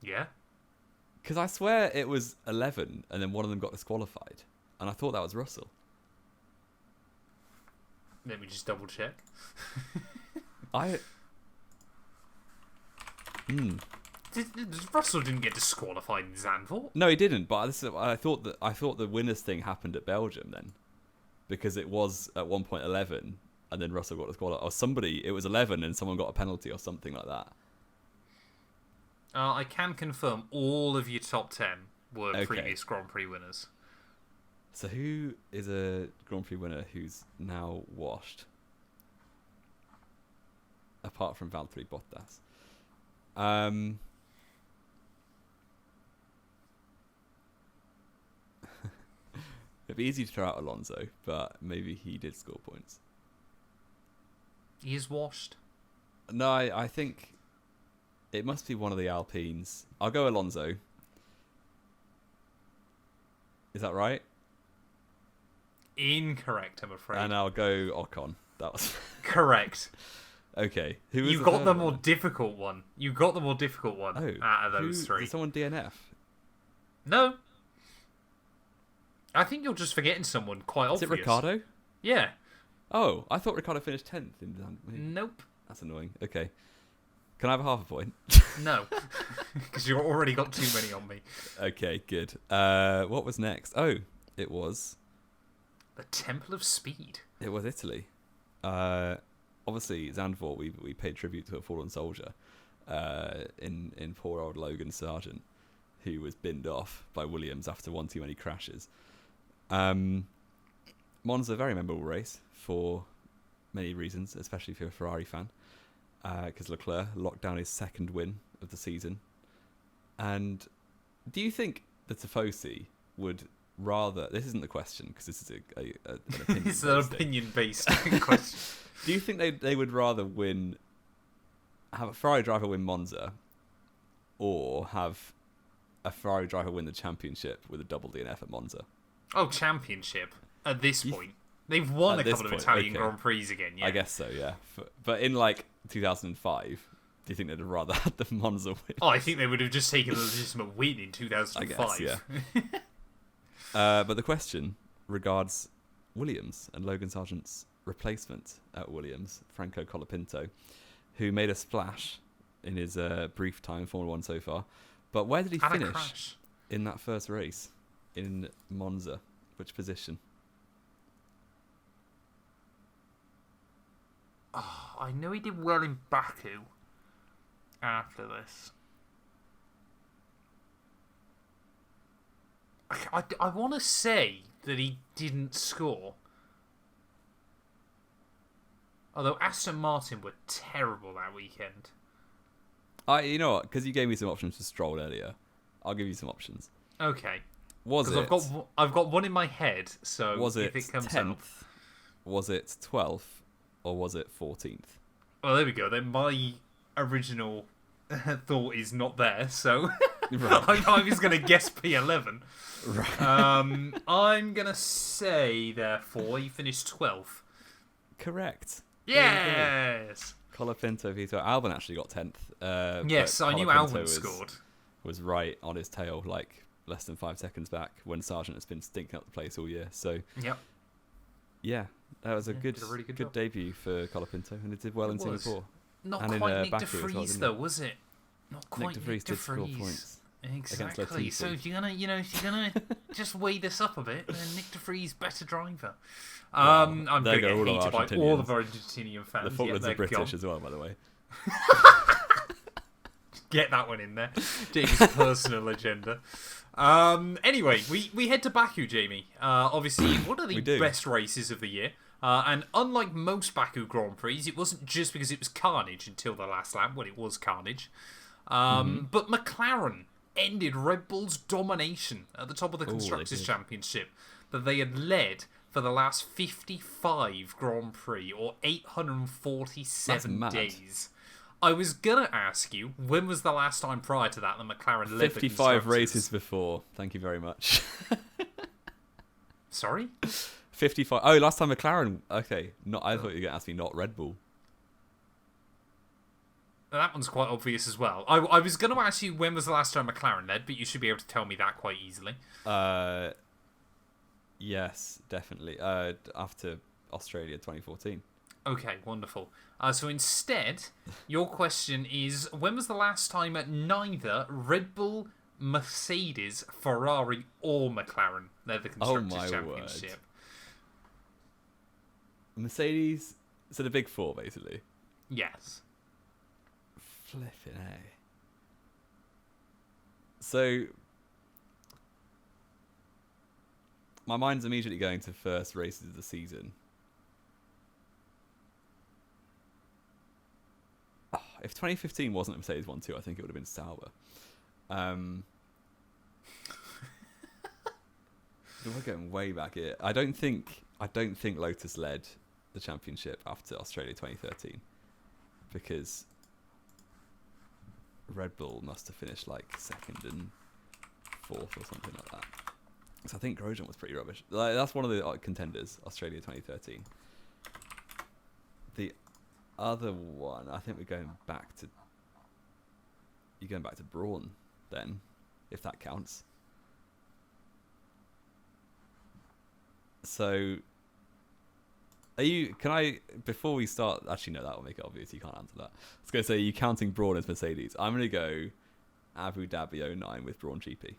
Yeah. Because I swear it was 11, and then one of them got disqualified. And I thought that was Russell. Let me just double check. Russell didn't get disqualified in Zandvoort. No, he didn't. But I thought the winners thing happened at Belgium then, because it was at one point 11, and then Russell got disqualified. Or somebody, it was 11, and someone got a penalty or something like that. I can confirm all of your top 10 were previous Grand Prix winners. So who is a Grand Prix winner who's now washed? Apart from Valtteri Bottas. It'd be easy to throw out Alonso, but maybe he did score points. He is washed. No, I think it must be one of the Alpines. I'll go Alonso. Is that right? Incorrect, I'm afraid. And I'll go Ocon. That was correct. Okay. Who was you got the more difficult one. You got the more difficult one out of those 3. Did someone DNF? No. I think you're just forgetting someone quite obvious. Is it Ricciardo? Yeah. Oh, I thought Ricciardo finished 10th. Nope. That's annoying. Okay. Can I have a half a point? No. Because you've already got too many on me. Okay, good. What was next? Oh, it was... The Temple of Speed. It was Italy. Obviously, Zandvoort, we paid tribute to a fallen soldier in poor old Logan Sargent, who was binned off by Williams after one too many crashes. Monza, very memorable race for many reasons, especially if you're a Ferrari fan, because Leclerc locked down his 2nd win of the season. And do you think the Tifosi would rather... This isn't the question, because this is an opinion. It's an opinion-based question. Do you think they would rather have a Ferrari driver win Monza, or have a Ferrari driver win the championship with a double DNF at Monza? Oh, championship at this point. They've won a couple of Italian Grand Prix again, yeah. I guess so, yeah. But in, like, 2005, Do you think they'd have rather had the Monza win? Oh, I think they would have just taken a legitimate win in 2005. I guess, yeah. But the question regards Williams and Logan Sargent's replacement at Williams, Franco Colapinto, who made a splash in his brief time in Formula 1 so far. But where did he finish in that first race in Monza? Which position? Oh, I know he did well in Baku after this. I want to say that he didn't score. Although Aston Martin were terrible that weekend. You know what? Because you gave me some options for Stroll earlier, I'll give you some options. Okay. Was it? I've got one in my head. So was it if it comes 10th? up, Was it 12th? Or was it 14th? well, there we go. Then my original thought is not there. So Right. I was going to guess P11. Right. I'm going to say therefore he finished 12th. Correct. Yes. Colapinto P12. Albon actually got 10th. Yes, but I knew Colapinto Albon scored. Was right on his tail, like less than 5 seconds back when Sargent has been stinking up the place all year. So Yep. yeah, that was a Did a really good job. debut for Colapinto, and it did well in Singapore. Not And in, quite Nick de Baku as well, Vries didn't though, it? was it? Not quite Nick de Vries did score points. Exactly. Latifi. So if you're gonna just weigh this up a bit, then Nick de Vries better driver. I'm going to get hated by all of our Argentinian fans. The Falklands yeah, are British gone. as well, by the way. Get that one in there. Jamie's personal agenda. Anyway, we head to Baku, Jamie. Obviously, one of the best races of the year. And unlike most Baku Grand Prix, it wasn't just because it was carnage until the last lap, when it was carnage. But McLaren ended Red Bull's domination at the top of the Constructors' Championship that they had led for the last 55 Grand Prix, or 847 days. I was going to ask you, when was the last time prior to that McLaren led 55 races before. Thank you very much. Sorry? 55. Oh, last time McLaren. Okay. I thought you were going to ask me not Red Bull. That one's quite obvious as well. I was going to ask you when was the last time McLaren led, but you should be able to tell me that quite easily. Yes, definitely. After Australia 2014. Okay, wonderful. So instead, your question is, when was the last time neither Red Bull, Mercedes, Ferrari, or McLaren led the Constructors' Championship? Word. Mercedes, so the big four, basically. Yes. Flipping A. So, my mind's immediately going to first races of the season. Oh, if 2015 wasn't a Mercedes 1-2, I think it would have been Sauber. We're going way back here. I don't think Lotus led the championship after Australia 2013 because Red Bull must have finished like second and fourth or something like that. So I think Grosjean was pretty rubbish. Like, that's one of the contenders, Australia 2013. The other one, I think we're going back to... You're going back to Brawn then, if that counts. So, before we start, actually no, that will make it obvious, you can't answer that. I was going to say, are you counting Brawn as Mercedes? I'm going to go Abu Dhabi 09 with Brawn GP.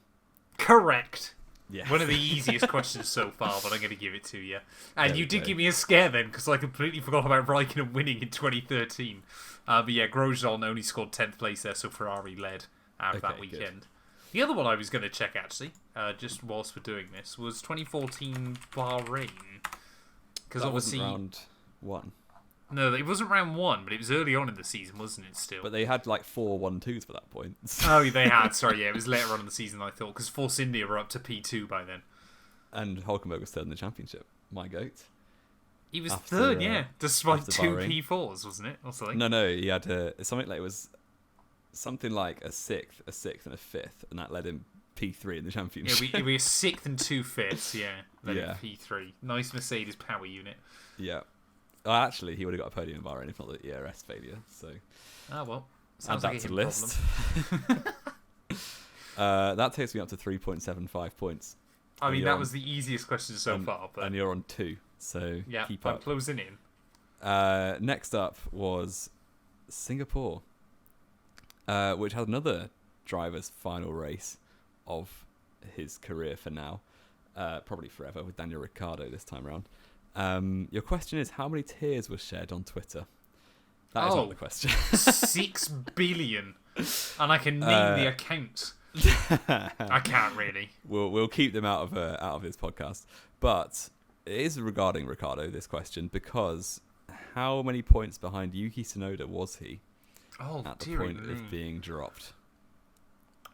Correct. Yeah. One of the easiest questions so far, but I'm going to give it to you. And you did give me a scare then, because I completely forgot about Raikkonen winning in 2013. But yeah, Grosjean only scored 10th place there, so Ferrari led out of that weekend. Good. The other one I was going to check, actually, just whilst we're doing this, was 2014 Bahrain. Because that wasn't round one. No, it wasn't round one, but it was early on in the season, wasn't it, still? But they had like 4 1-2s for that point. Oh, they had. Sorry, yeah, it was later on in the season, I thought, because Force India were up to P2 by then. And Hulkenberg was third in the championship. My goat. He was third, yeah, despite 2 P4s, wasn't it? Or something? No, he had something like, it was something like a 6th, and a 5th, and that led him P3 in the championship. Yeah, we were 6th and 2 5ths, yeah. Led him P3. Nice Mercedes power unit. Yeah. Actually, he would have got a podium in Bahrain if not the ERS failure. So. Ah, well. Sounds add like that a to him the list. That takes me up to 3.75 points. I And mean, you're that on- was the easiest question so far, but and you're on 2, so yeah, keep I'm up. closing in. Next up was Singapore, which had another driver's final race of his career for now, probably forever, with Daniel Ricciardo this time around. Your question is, how many tears were shed on Twitter? That is not the question. 6 billion. And I can name the account. I can't really. We'll keep them out of this podcast. But it is regarding Ricciardo, this question, because how many points behind Yuki Tsunoda was he at the point of being dropped?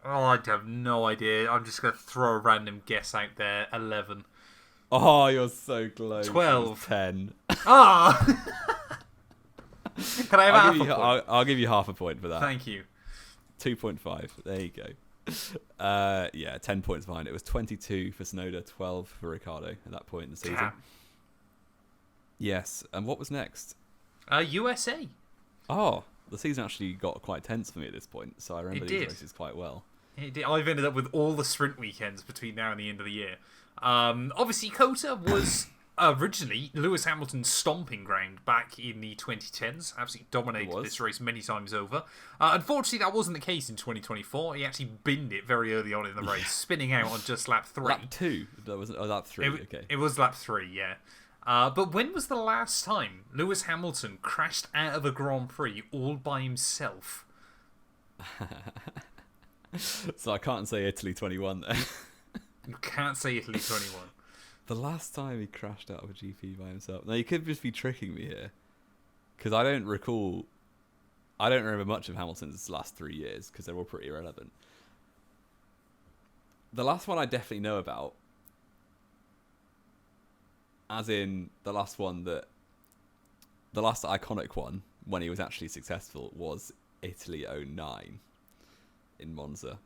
Oh, I have no idea. I'm just going to throw a random guess out there. 11. Oh, you're so close. 12. 10. Ah! Can I have half a point? I'll give you half a point for that. Thank you. 2.5. There you go. 10 points behind. It was 22 for Tsunoda, 12 for Ricciardo at that point in the season. Damn. Yes. And what was next? USA. Oh, the season actually got quite tense for me at this point, so I remember these races quite well. I've ended up with all the sprint weekends between now and the end of the year. Obviously, COTA was originally Lewis Hamilton's stomping ground back in the 2010s. Absolutely dominated this race many times over. Unfortunately, that wasn't the case in 2024. He actually binned it very early on in the race, spinning out on just lap 3. Lap 2? Lap 3, okay. It was lap 3, yeah. But when was the last time Lewis Hamilton crashed out of a Grand Prix all by himself? So I can't say Italy 21 then. You can't say Italy 21. The last time he crashed out of a GP by himself. Now, you could just be tricking me here. Because I don't remember much of Hamilton's last 3 years, because they're all pretty irrelevant. The last one I definitely know about, as in the last iconic one, when he was actually successful, was Italy 09 in Monza.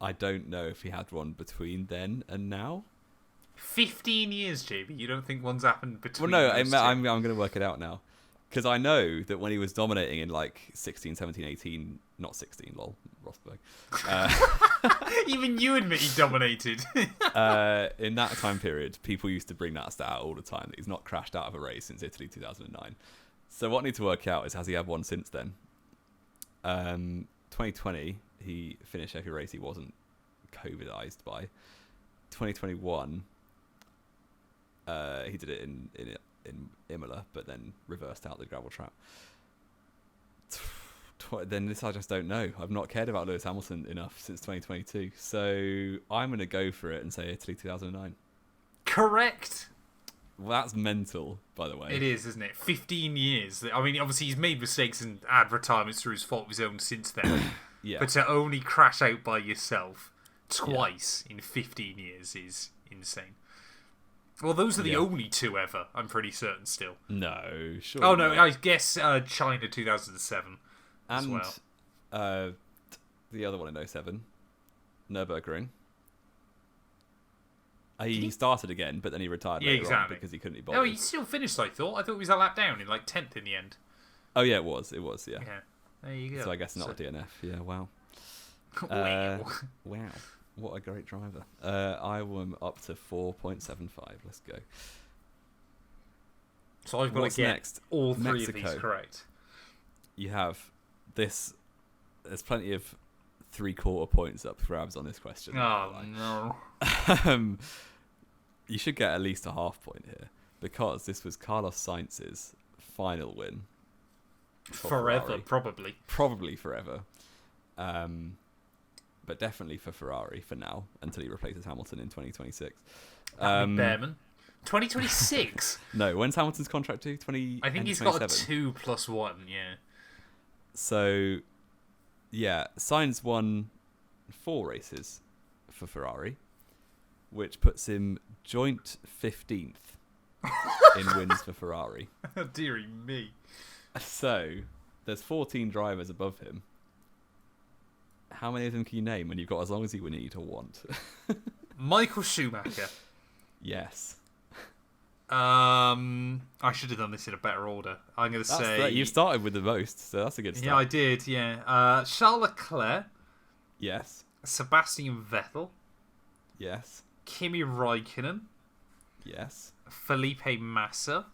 I don't know if he had one between then and now. 15 years, JB. You don't think one's happened between? Well, no, I'm going to work it out now. Because I know that when he was dominating in like 16, 17, 18, not 16, lol, Rosberg. Even you admit he dominated. In that time period, people used to bring that stat out all the time, that he's not crashed out of a race since Italy 2009. So what I need to work out is, has he had one since then? 2020, he finished every race he wasn't COVIDized by. 2021, he did it in Imola, but then reversed out the gravel trap. Then this I just don't know. I've not cared about Lewis Hamilton enough since 2022, so I'm going to go for it and say Italy 2009. Correct. Well, that's mental, by the way. It is, isn't it? 15 years. I mean, obviously he's made mistakes and had retirements through his fault of his own since then. Yeah. But to only crash out by yourself twice in 15 years is insane. Well, those are the only two ever, I'm pretty certain still. No, sure. Oh, no, I guess China 2007 as and, well. The other one in 07, Nürburgring. He started again, but then he retired later on because he couldn't be bothered. No, he still finished, I thought. I thought he was a lap down in like 10th in the end. Oh, yeah, it was, yeah. Yeah, there you go. So I guess not a DNF. Yeah, wow. Wow. What a great driver. I am up to 4.75. Let's go. So I've got to get next? all three Mexico. of these correct. You have this. There's plenty of 3/4 points up for grabs on this question. Oh, no. You should get at least a half point here, because this was Carlos Sainz's final win. Forever, Ferrari. probably. Probably forever. But definitely for Ferrari for now, until he replaces Hamilton in 2026. Behrman. 2026? No, when's Hamilton's contract due? I think he's got a 2+1, yeah. So, yeah, Sainz won 4 races for Ferrari, which puts him joint 15th in wins for Ferrari. Dearie me. So, there's 14 drivers above him. How many of them can you name when you've got as long as you need or want? Michael Schumacher. Yes. I should have done this in a better order. I'm going to say... You started with the most, so that's a good start. Yeah, I did, yeah. Charles Leclerc. Yes. Sebastian Vettel. Yes. Kimi Räikkönen. Yes. Felipe Massa.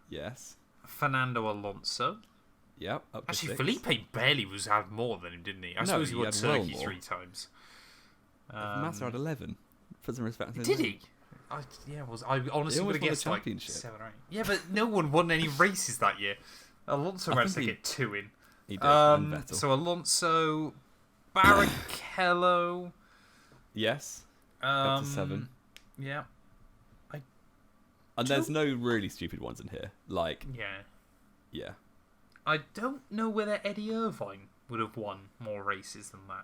Yes. Fernando Alonso. Yep, up to Actually, 6. Felipe barely had more than him, didn't he? I suppose he won Turkey 3 times. Massa had 11. Put some respect. Did he? I honestly would have guessed like 7 or 8. Yeah, but no one won any races that year. Alonso managed to get 2 in. He did. And Vettel. So Alonso, Barrichello. Yes. Up to 7. Yeah. And there's no really stupid ones in here. Like. Yeah. I don't know whether Eddie Irvine would have won more races than that.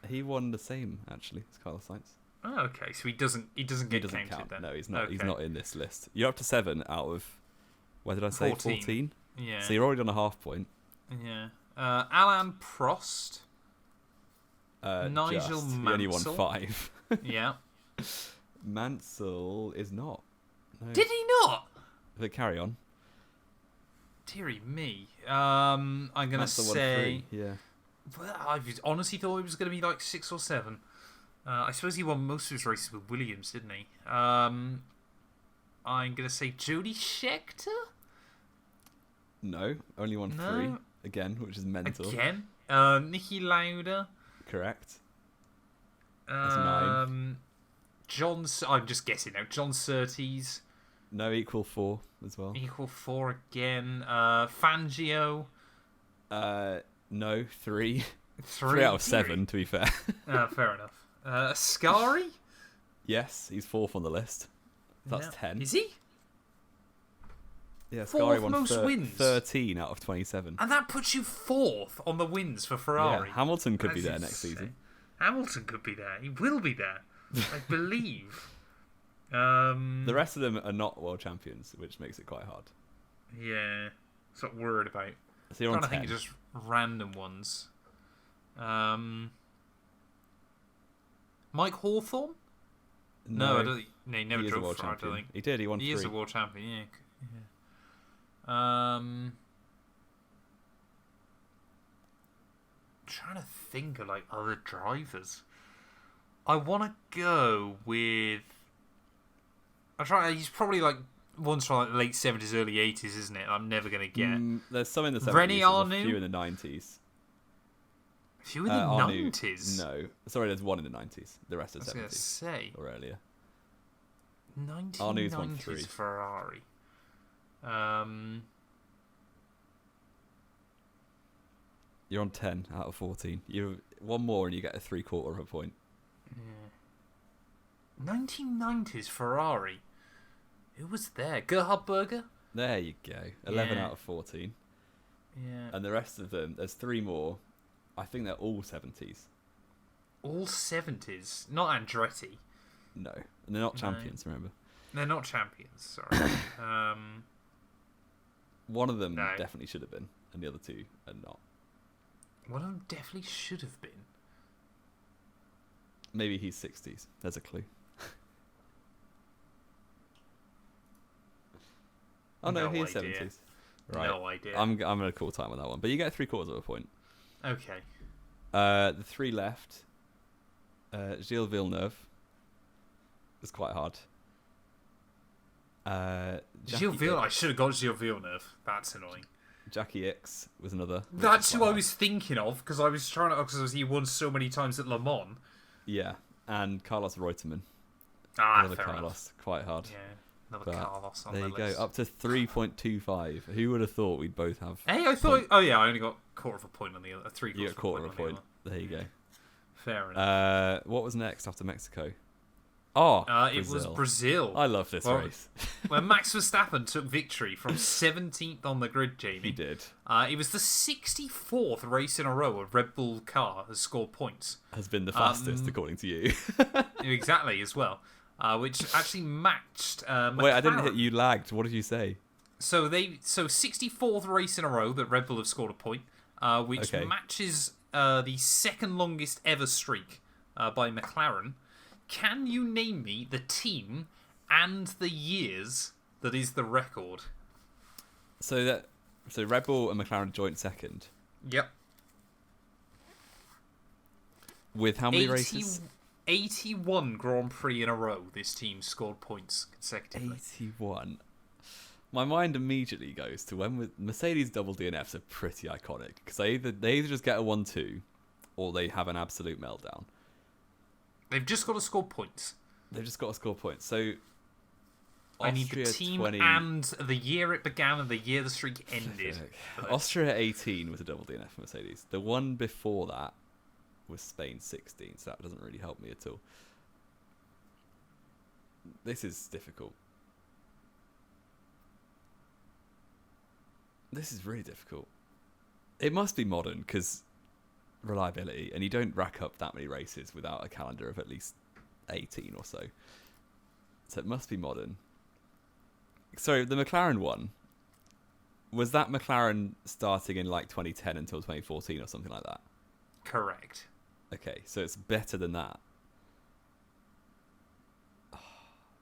He won the same actually as Carlos Sainz. Oh, okay. So he doesn't counted count. then. No, he's not. Okay. He's not in this list. You're up to 7 out of. What did I say? 14. Yeah. So you're already on a half point. Yeah. Alain Prost. Nigel Mansell. He only won 5. Yeah. Mansell is not. No. Did he not? But carry on. Deary me. I'm gonna say. Yeah. Well, I honestly thought it was gonna be like 6 or 7. I suppose he won most of his races with Williams, didn't he? I'm gonna say Jody Scheckter. No, only won 3 again, which is mental. Again. Niki Lauda. Correct. That's 9. I'm just guessing now. John Surtees. No, equal 4 as well. Equal 4 again. Fangio. No, 3. 3 out of 7, to be fair. Fair enough. Ascari? Yes, he's 4th on the list. That's 10. Is he? Yeah, Ascari won most wins. 13 out of 27. And that puts you 4th on the wins for Ferrari. Yeah, Hamilton could be there next season. Hamilton could be there. He will be there. I believe. The rest of them are not world champions, which makes it quite hard. Yeah. That's what I'm worried about. So you're on 10. I think it's just random ones. Mike Hawthorne? No, I don't. No, he never drove for. I don't think he did. He won. He 3. is a world champion. Yeah. Trying to think of like other drivers. I want to go with. He's probably like one's from like the late 70s, early 80s, isn't it? I'm never gonna get. There's some in the 70s. Rennie Arnoux? A few in the 90s. A few in the 90s? No, sorry, there's one in the 90s. The rest are 70s. I was gonna say or earlier. 1990s Ferrari. You're on 10 out of 14. You one more and you get a 3/4 of a point. Yeah. 1990s Ferrari. Who was there? Gerhard Berger? There you go. 11 out of 14. Yeah. And the rest of them, there's 3 more. I think they're all 70s. All 70s? Not Andretti. No. And they're not champions, remember? They're not champions, sorry. One of them definitely should have been, and the other 2 are not. One of them definitely should have been. Maybe he's 60s. There's a clue. Oh no, he's 70s. Right. No idea. I'm gonna call time on that one, but you get 3/4 of a point. Okay. The 3 left. Gilles Villeneuve. It's quite hard. Gilles Villeneuve. I should have got Gilles Villeneuve. That's annoying. Jackie X was another. That's who I was thinking of because I was trying to. Because he won so many times at Le Mans. Yeah, and Carlos Reutemann. Fair Carlos. Enough. Quite hard. Yeah, another Carlos on there the you list. go, up to 3.25. Who would have thought we'd both have? Hey, I thought. Oh yeah, I only got 1/4 of a point on the other. 3/4. You got 1/4 of a point. There you go. Fair enough. What was next after Mexico? Oh, it was Brazil. I love this race. When Max Verstappen took victory from 17th on the grid, Jamie. He did. It was the 64th race in a row a Red Bull car has scored points. Has been the fastest, according to you. Exactly, as well. Which actually matched McLaren. Wait, I didn't hit you. Lagged. What did you say? So 64th race in a row that Red Bull have scored a point, which matches the second longest ever streak by McLaren. Can you name me the team and the years that is the record. So Red Bull and McLaren joint second. Yep. With how many races? 81 Grand Prix in a row. This team scored points consecutively. 81. My mind immediately goes to when Mercedes double DNFs are pretty iconic because they either just get a 1-2 or they have an absolute meltdown. They've just got to score points. They've just got to score points. So I need the team and the year it began and the year the streak ended. Austria 18 was a double DNF for Mercedes. The one before that was Spain 16, so that doesn't really help me at all. This is difficult. This is really difficult. It must be modern because reliability, and you don't rack up that many races without a calendar of at least 18 or so. So it must be modern. So the McLaren one, was that McLaren starting in like 2010 until 2014 or something like that? Correct. Okay, so it's better than that. Oh,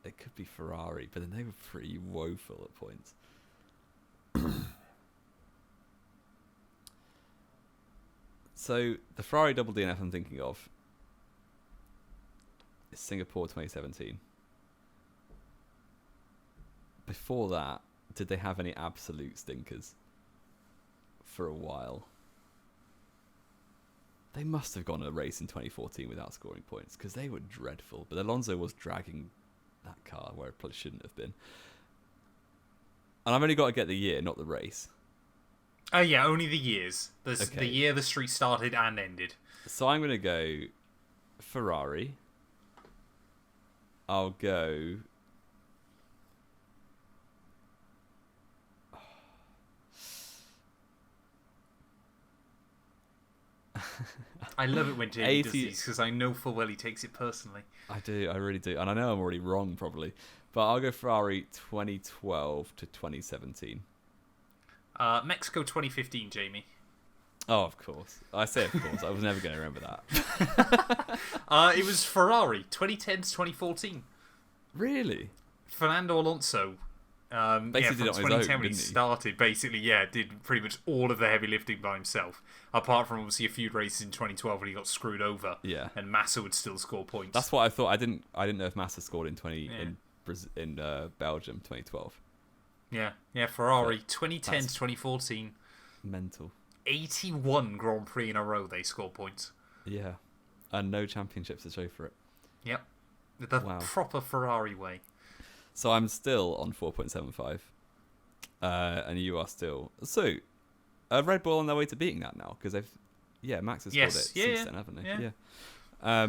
it could be Ferrari, but then they were pretty woeful at points. So the Ferrari double DNF I'm thinking of is Singapore 2017. Before that, did they have any absolute stinkers for a while? They must have gone a race in 2014 without scoring points because they were dreadful. But Alonso was dragging that car where it probably shouldn't have been. And I've only got to get the year, not the race. Oh yeah, only the years. The year the streak started and ended. So I'm going to go Ferrari. I'll go... I love it when Jamie does these because I know full well he takes it personally. I do, I really do. And I know I'm already wrong probably. But I'll go Ferrari 2012 to 2017. Mexico 2015, Jamie. Oh, of course. I say of course. I was never going to remember that. It was Ferrari 2010 to 2014. Really? Fernando Alonso. Basically did it on his own, 2010 when he started, basically, did pretty much all of the heavy lifting by himself. Apart from obviously a few races in 2012 when he got screwed over. Yeah. And Massa would still score points. That's what I thought. I didn't know if Massa scored in Belgium 2012. Yeah, Ferrari 2010 to 2014. Mental. 81 Grand Prix in a row they scored points. Yeah. And no championships to show for it. Yep. The proper Ferrari way. So I'm still on 4.75. And you are still... So, Red Bull on their way to beating that now. Because they've... Yeah, Max has scored it since then, haven't they? Yeah.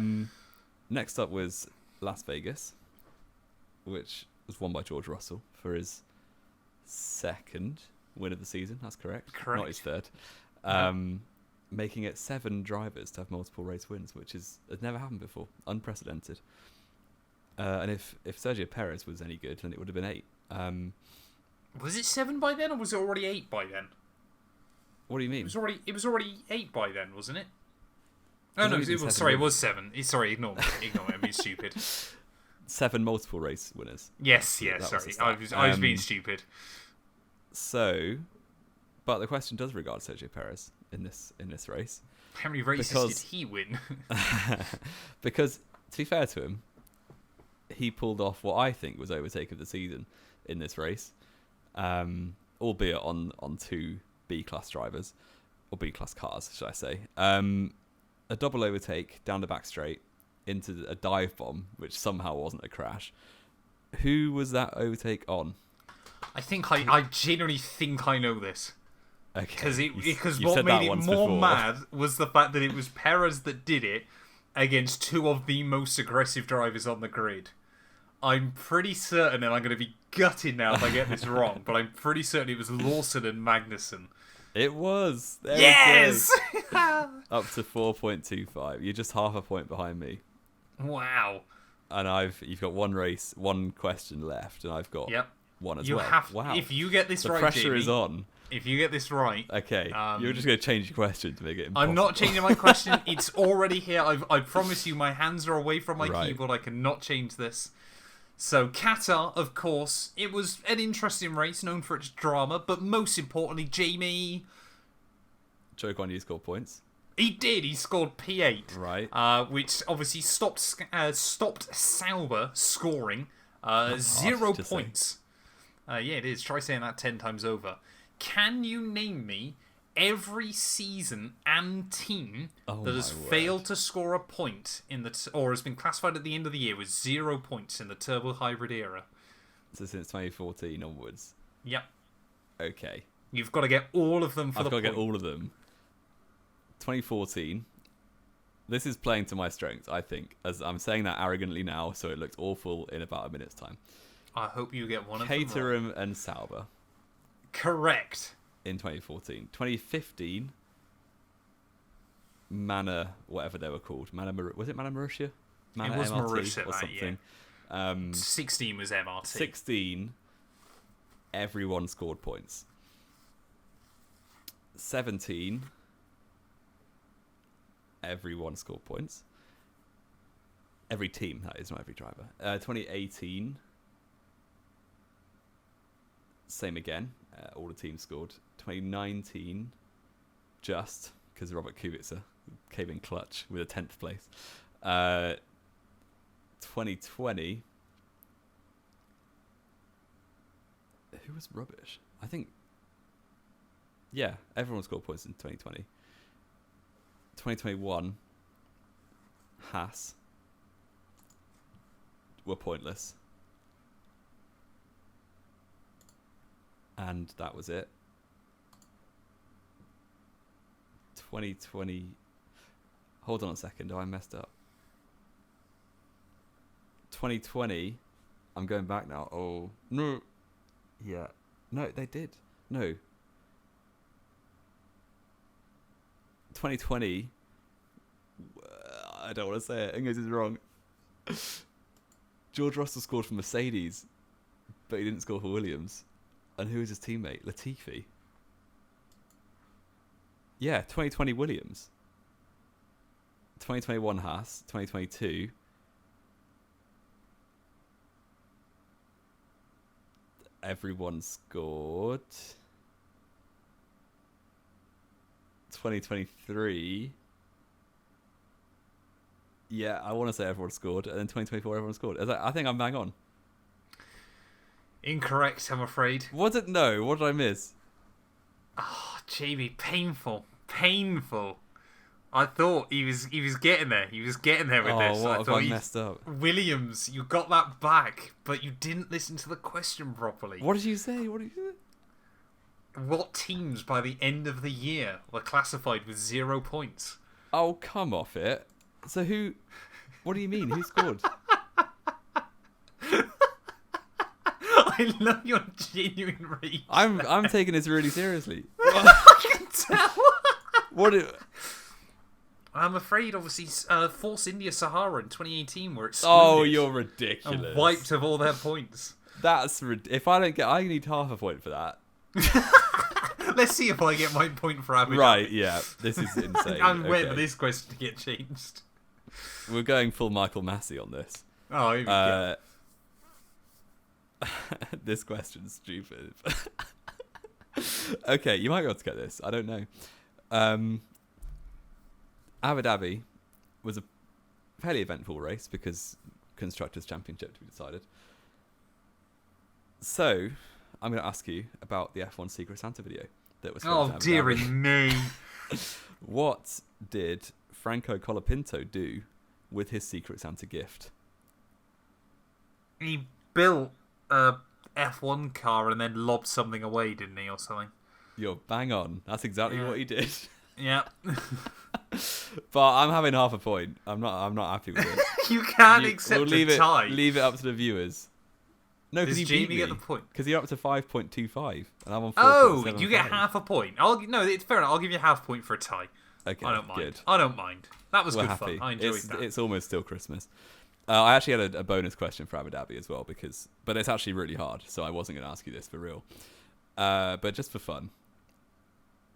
Next up was Las Vegas. Which was won by George Russell for his second win of the season. That's correct. Not his third. Making it 7 drivers to have multiple race wins, which has never happened before. Unprecedented. And if Sergio Perez was any good, then it would have been 8. Was it 7 by then, or was it already 8 by then? What do you mean? It was already 8 by then, wasn't it? Oh no, it was 7. Sorry, ignore me. I'm being stupid. 7 multiple race winners. Yes, sorry. I was being stupid. So, but the question does regard Sergio Perez in this race. How many races did he win? Because, to be fair to him, he pulled off what I think was overtake of the season in this race, albeit on 2 B-class drivers, or B-class cars, should I say. A double overtake down the back straight into a dive bomb, which somehow wasn't a crash. Who was that overtake on? I genuinely think I know this. Okay. Because what made it more mad was the fact that it was Perez that did it against 2 of the most aggressive drivers on the grid. I'm pretty certain, and I'm going to be gutted now if I get this wrong, but I'm pretty certain it was Lawson and Magnussen. It was. There yes! Up to 4.25. You're just half a point behind me. Wow. And you've got 1 race, 1 question left, and I've got 1 as well. Wow. If you get this right, the pressure Jamie, is on. If you get this right... Okay, you're just going to change your question to make it impossible. I'm not changing my question. It's already here. I promise you my hands are away from my keyboard. I cannot change this. So Qatar, of course, it was an interesting race, known for its drama, but most importantly, Jamie... Zhou Guanyu scored points. He did. He scored P8, right? Which obviously stopped Sauber scoring 0 points. Yeah, it is. Try saying that 10 times over. Can you name me every season and team that has failed to score a point in the or has been classified at the end of the year with 0 points in the turbo hybrid era? So since 2014 onwards. Yep. Okay. You've got to get all of them for the point. I've got to get all of them. 2014. This is playing to my strengths, I think, as I'm saying that arrogantly now, so it looks awful in about a minute's time. I hope you get one of them Caterham and Sauber. Correct. In 2014. 2015, Mana, whatever they were called. Was it Mana Marussia? Mana it was MRT Marussia, or something. Yeah. 16 was MRT. 16, everyone scored points. 17, everyone scored points. Every team, that is, not every driver. 2018, same again. All the teams scored. 2019, just because Robert Kubica came in clutch with a 10th place. 2020, who was rubbish? I think, yeah, everyone scored points in 2020. 2021, Haas were pointless. And that was it. 2020. Hold on a second. I messed up. 2020. I'm going back now. Oh, no. Yeah. No, they did. No. 2020. I don't want to say it. English is wrong. George Russell scored for Mercedes, but he didn't score for Williams. And who was his teammate? Latifi. Yeah, 2020 Williams. 2021 Haas. 2022. Everyone scored. 2023. Yeah, I want to say everyone scored. And then 2024 everyone scored. I think I'm bang on. Incorrect, I'm afraid. Was it? No. What did I miss? Oh, Jamie, painful. I thought he was getting there. He was getting there with this. What have I messed up? Williams, you got that back, but you didn't listen to the question properly. What did you say? What teams by the end of the year were classified with 0 points? Oh, come off it. So who... What do you mean? Who scored? I love your genuine rage. I'm taking this really seriously. I can tell. I'm afraid, obviously, Force India Sahara in 2018 were excluded. Oh, you're ridiculous. And wiped of all their points. That's if I don't get, I need half a point for that. Let's see if I get my point for Abu Dhabi. Right, yeah, this is insane. I'm waiting for this question to get changed. We're going full Michael Massey on this. Oh, here we go. This question's stupid. Okay, you might be able to get this. I don't know. Abu Dhabi was a fairly eventful race because Constructors' Championship to be decided. So, I'm going to ask you about the F1 Secret Santa video that was filmed in Abu dear Dhabi. me. What did Franco Colapinto do with his Secret Santa gift? He built a F1 car and then lobbed something away, didn't he, or something? You're bang on. That's exactly what he did. Yeah. But I'm having half a point. I'm not happy with it. You can't accept a tie. Leave it up to the viewers. No, because you beat me. Get the point? Because you're up to 5.25, and I'm on 4.75. Oh, you get half a point. No, it's fair enough. I'll give you half a point for a tie. Okay, I don't mind. Good. I don't mind. That was We're good happy. fun. I enjoyed that. It's almost still Christmas. I actually had a bonus question for Abu Dhabi as well, but it's actually really hard, so I wasn't going to ask you this for real. But just for fun.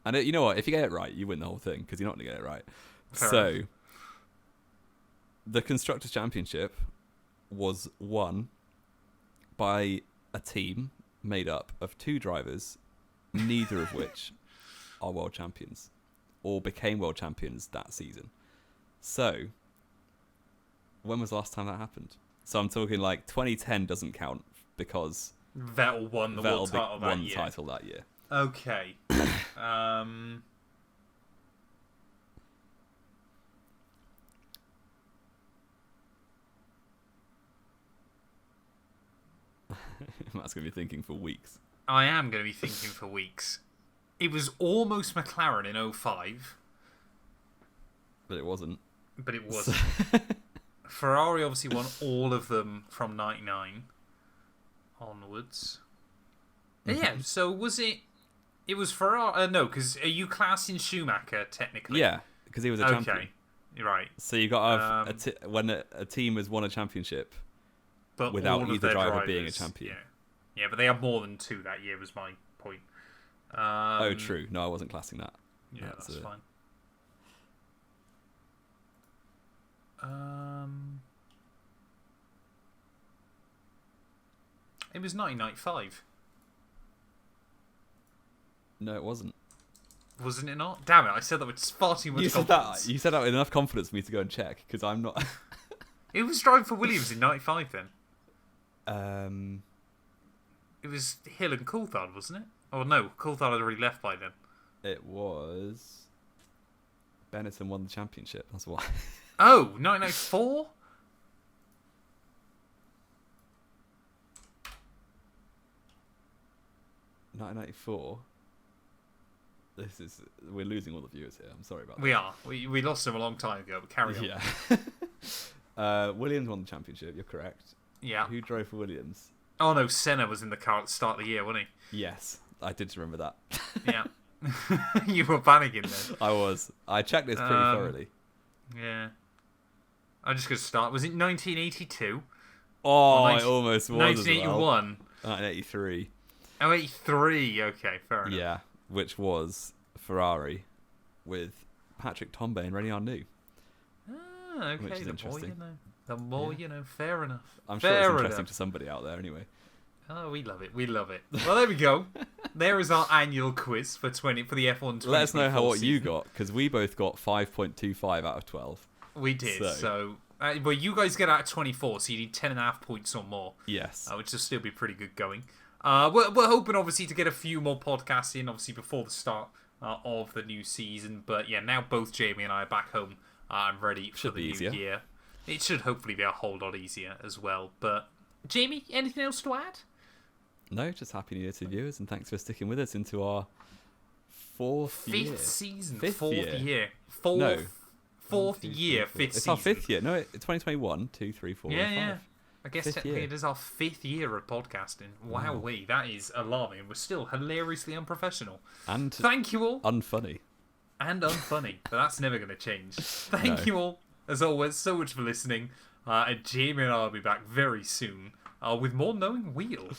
And you know what? If you get it right, you win the whole thing, because you're not going to get it right. Fair enough. The Constructors' Championship was won by a team made up of 2 drivers, neither of which are world champions or became world champions that season. So, when was the last time that happened? So I'm talking like 2010 doesn't count because Vettel won the world title that year. Title that year. Okay. Matt's going to be thinking for weeks. I am going to be thinking for weeks. It was almost McLaren in 2005. But it wasn't. But it wasn't. Ferrari obviously won all of them from 99 onwards. Yeah, so was it... It was Ferrari... no, because are you classing Schumacher, technically? Yeah, because he was a champion. Okay, right. So you got to have... when a team has won a championship but without either driver being a champion. Yeah, but they had more than 2 that year, was my point. Oh, true. No, I wasn't classing that. Yeah, that's fine. It was 1995. No, it wasn't. Wasn't it not? Damn it, I said that with far too much confidence. You said that with enough confidence for me to go and check, because I'm not... It was driving for Williams in 95 then. It was Hill and Coulthard, wasn't it? Oh no, Coulthard had already left by then. It was... Benetton won the championship, that's why. Oh, 1994? We're losing all the viewers here. I'm sorry about that. We are. We lost them a long time ago, but carry on. Yeah. Williams won the championship, you're correct. Yeah. Who drove for Williams? Oh no, Senna was in the car at the start of the year, wasn't he? Yes, I did remember that. Yeah. You were panicking then. I was. I checked this pretty thoroughly. Yeah. I'm just going to start. Was it 1982? Oh, it almost was 1981. as well. 1983. Oh, 83. Okay, fair enough. Yeah, which was Ferrari with Patrick Tambay and Rennie Arnoux. Ah, okay. Which is interesting. The more you know, fair enough. I'm sure it's interesting to somebody out there anyway. Oh, we love it. We love it. Well, there we go. There is our annual quiz for the F1 Let us know what you got, because we both got 5.25 out of 12. We did. So well, you guys get out of 24, so you need 10.5 points or more. Yes. Which will still be pretty good going. We're hoping, obviously, to get a few more podcasts in, obviously, before the start of the new season. But yeah, now both Jamie and I are back home and ready for the new year. It should hopefully be a whole lot easier as well. But Jamie, anything else to add? No, just Happy New Year to viewers, and thanks for sticking with us into our fifth season. Fifth year. Fourth year, fifth it's season. Our 5th year. No, it's 2021, 2, 3, 4, 5. Yeah. I guess technically it is our 5th year of podcasting. Wow, that is alarming. We're still hilariously unprofessional. And thank you all. Unfunny. And unfunny, but that's never going to change. Thank you all, as always, so much for listening. And Jamie and I will be back very soon with more Knowing Wheel.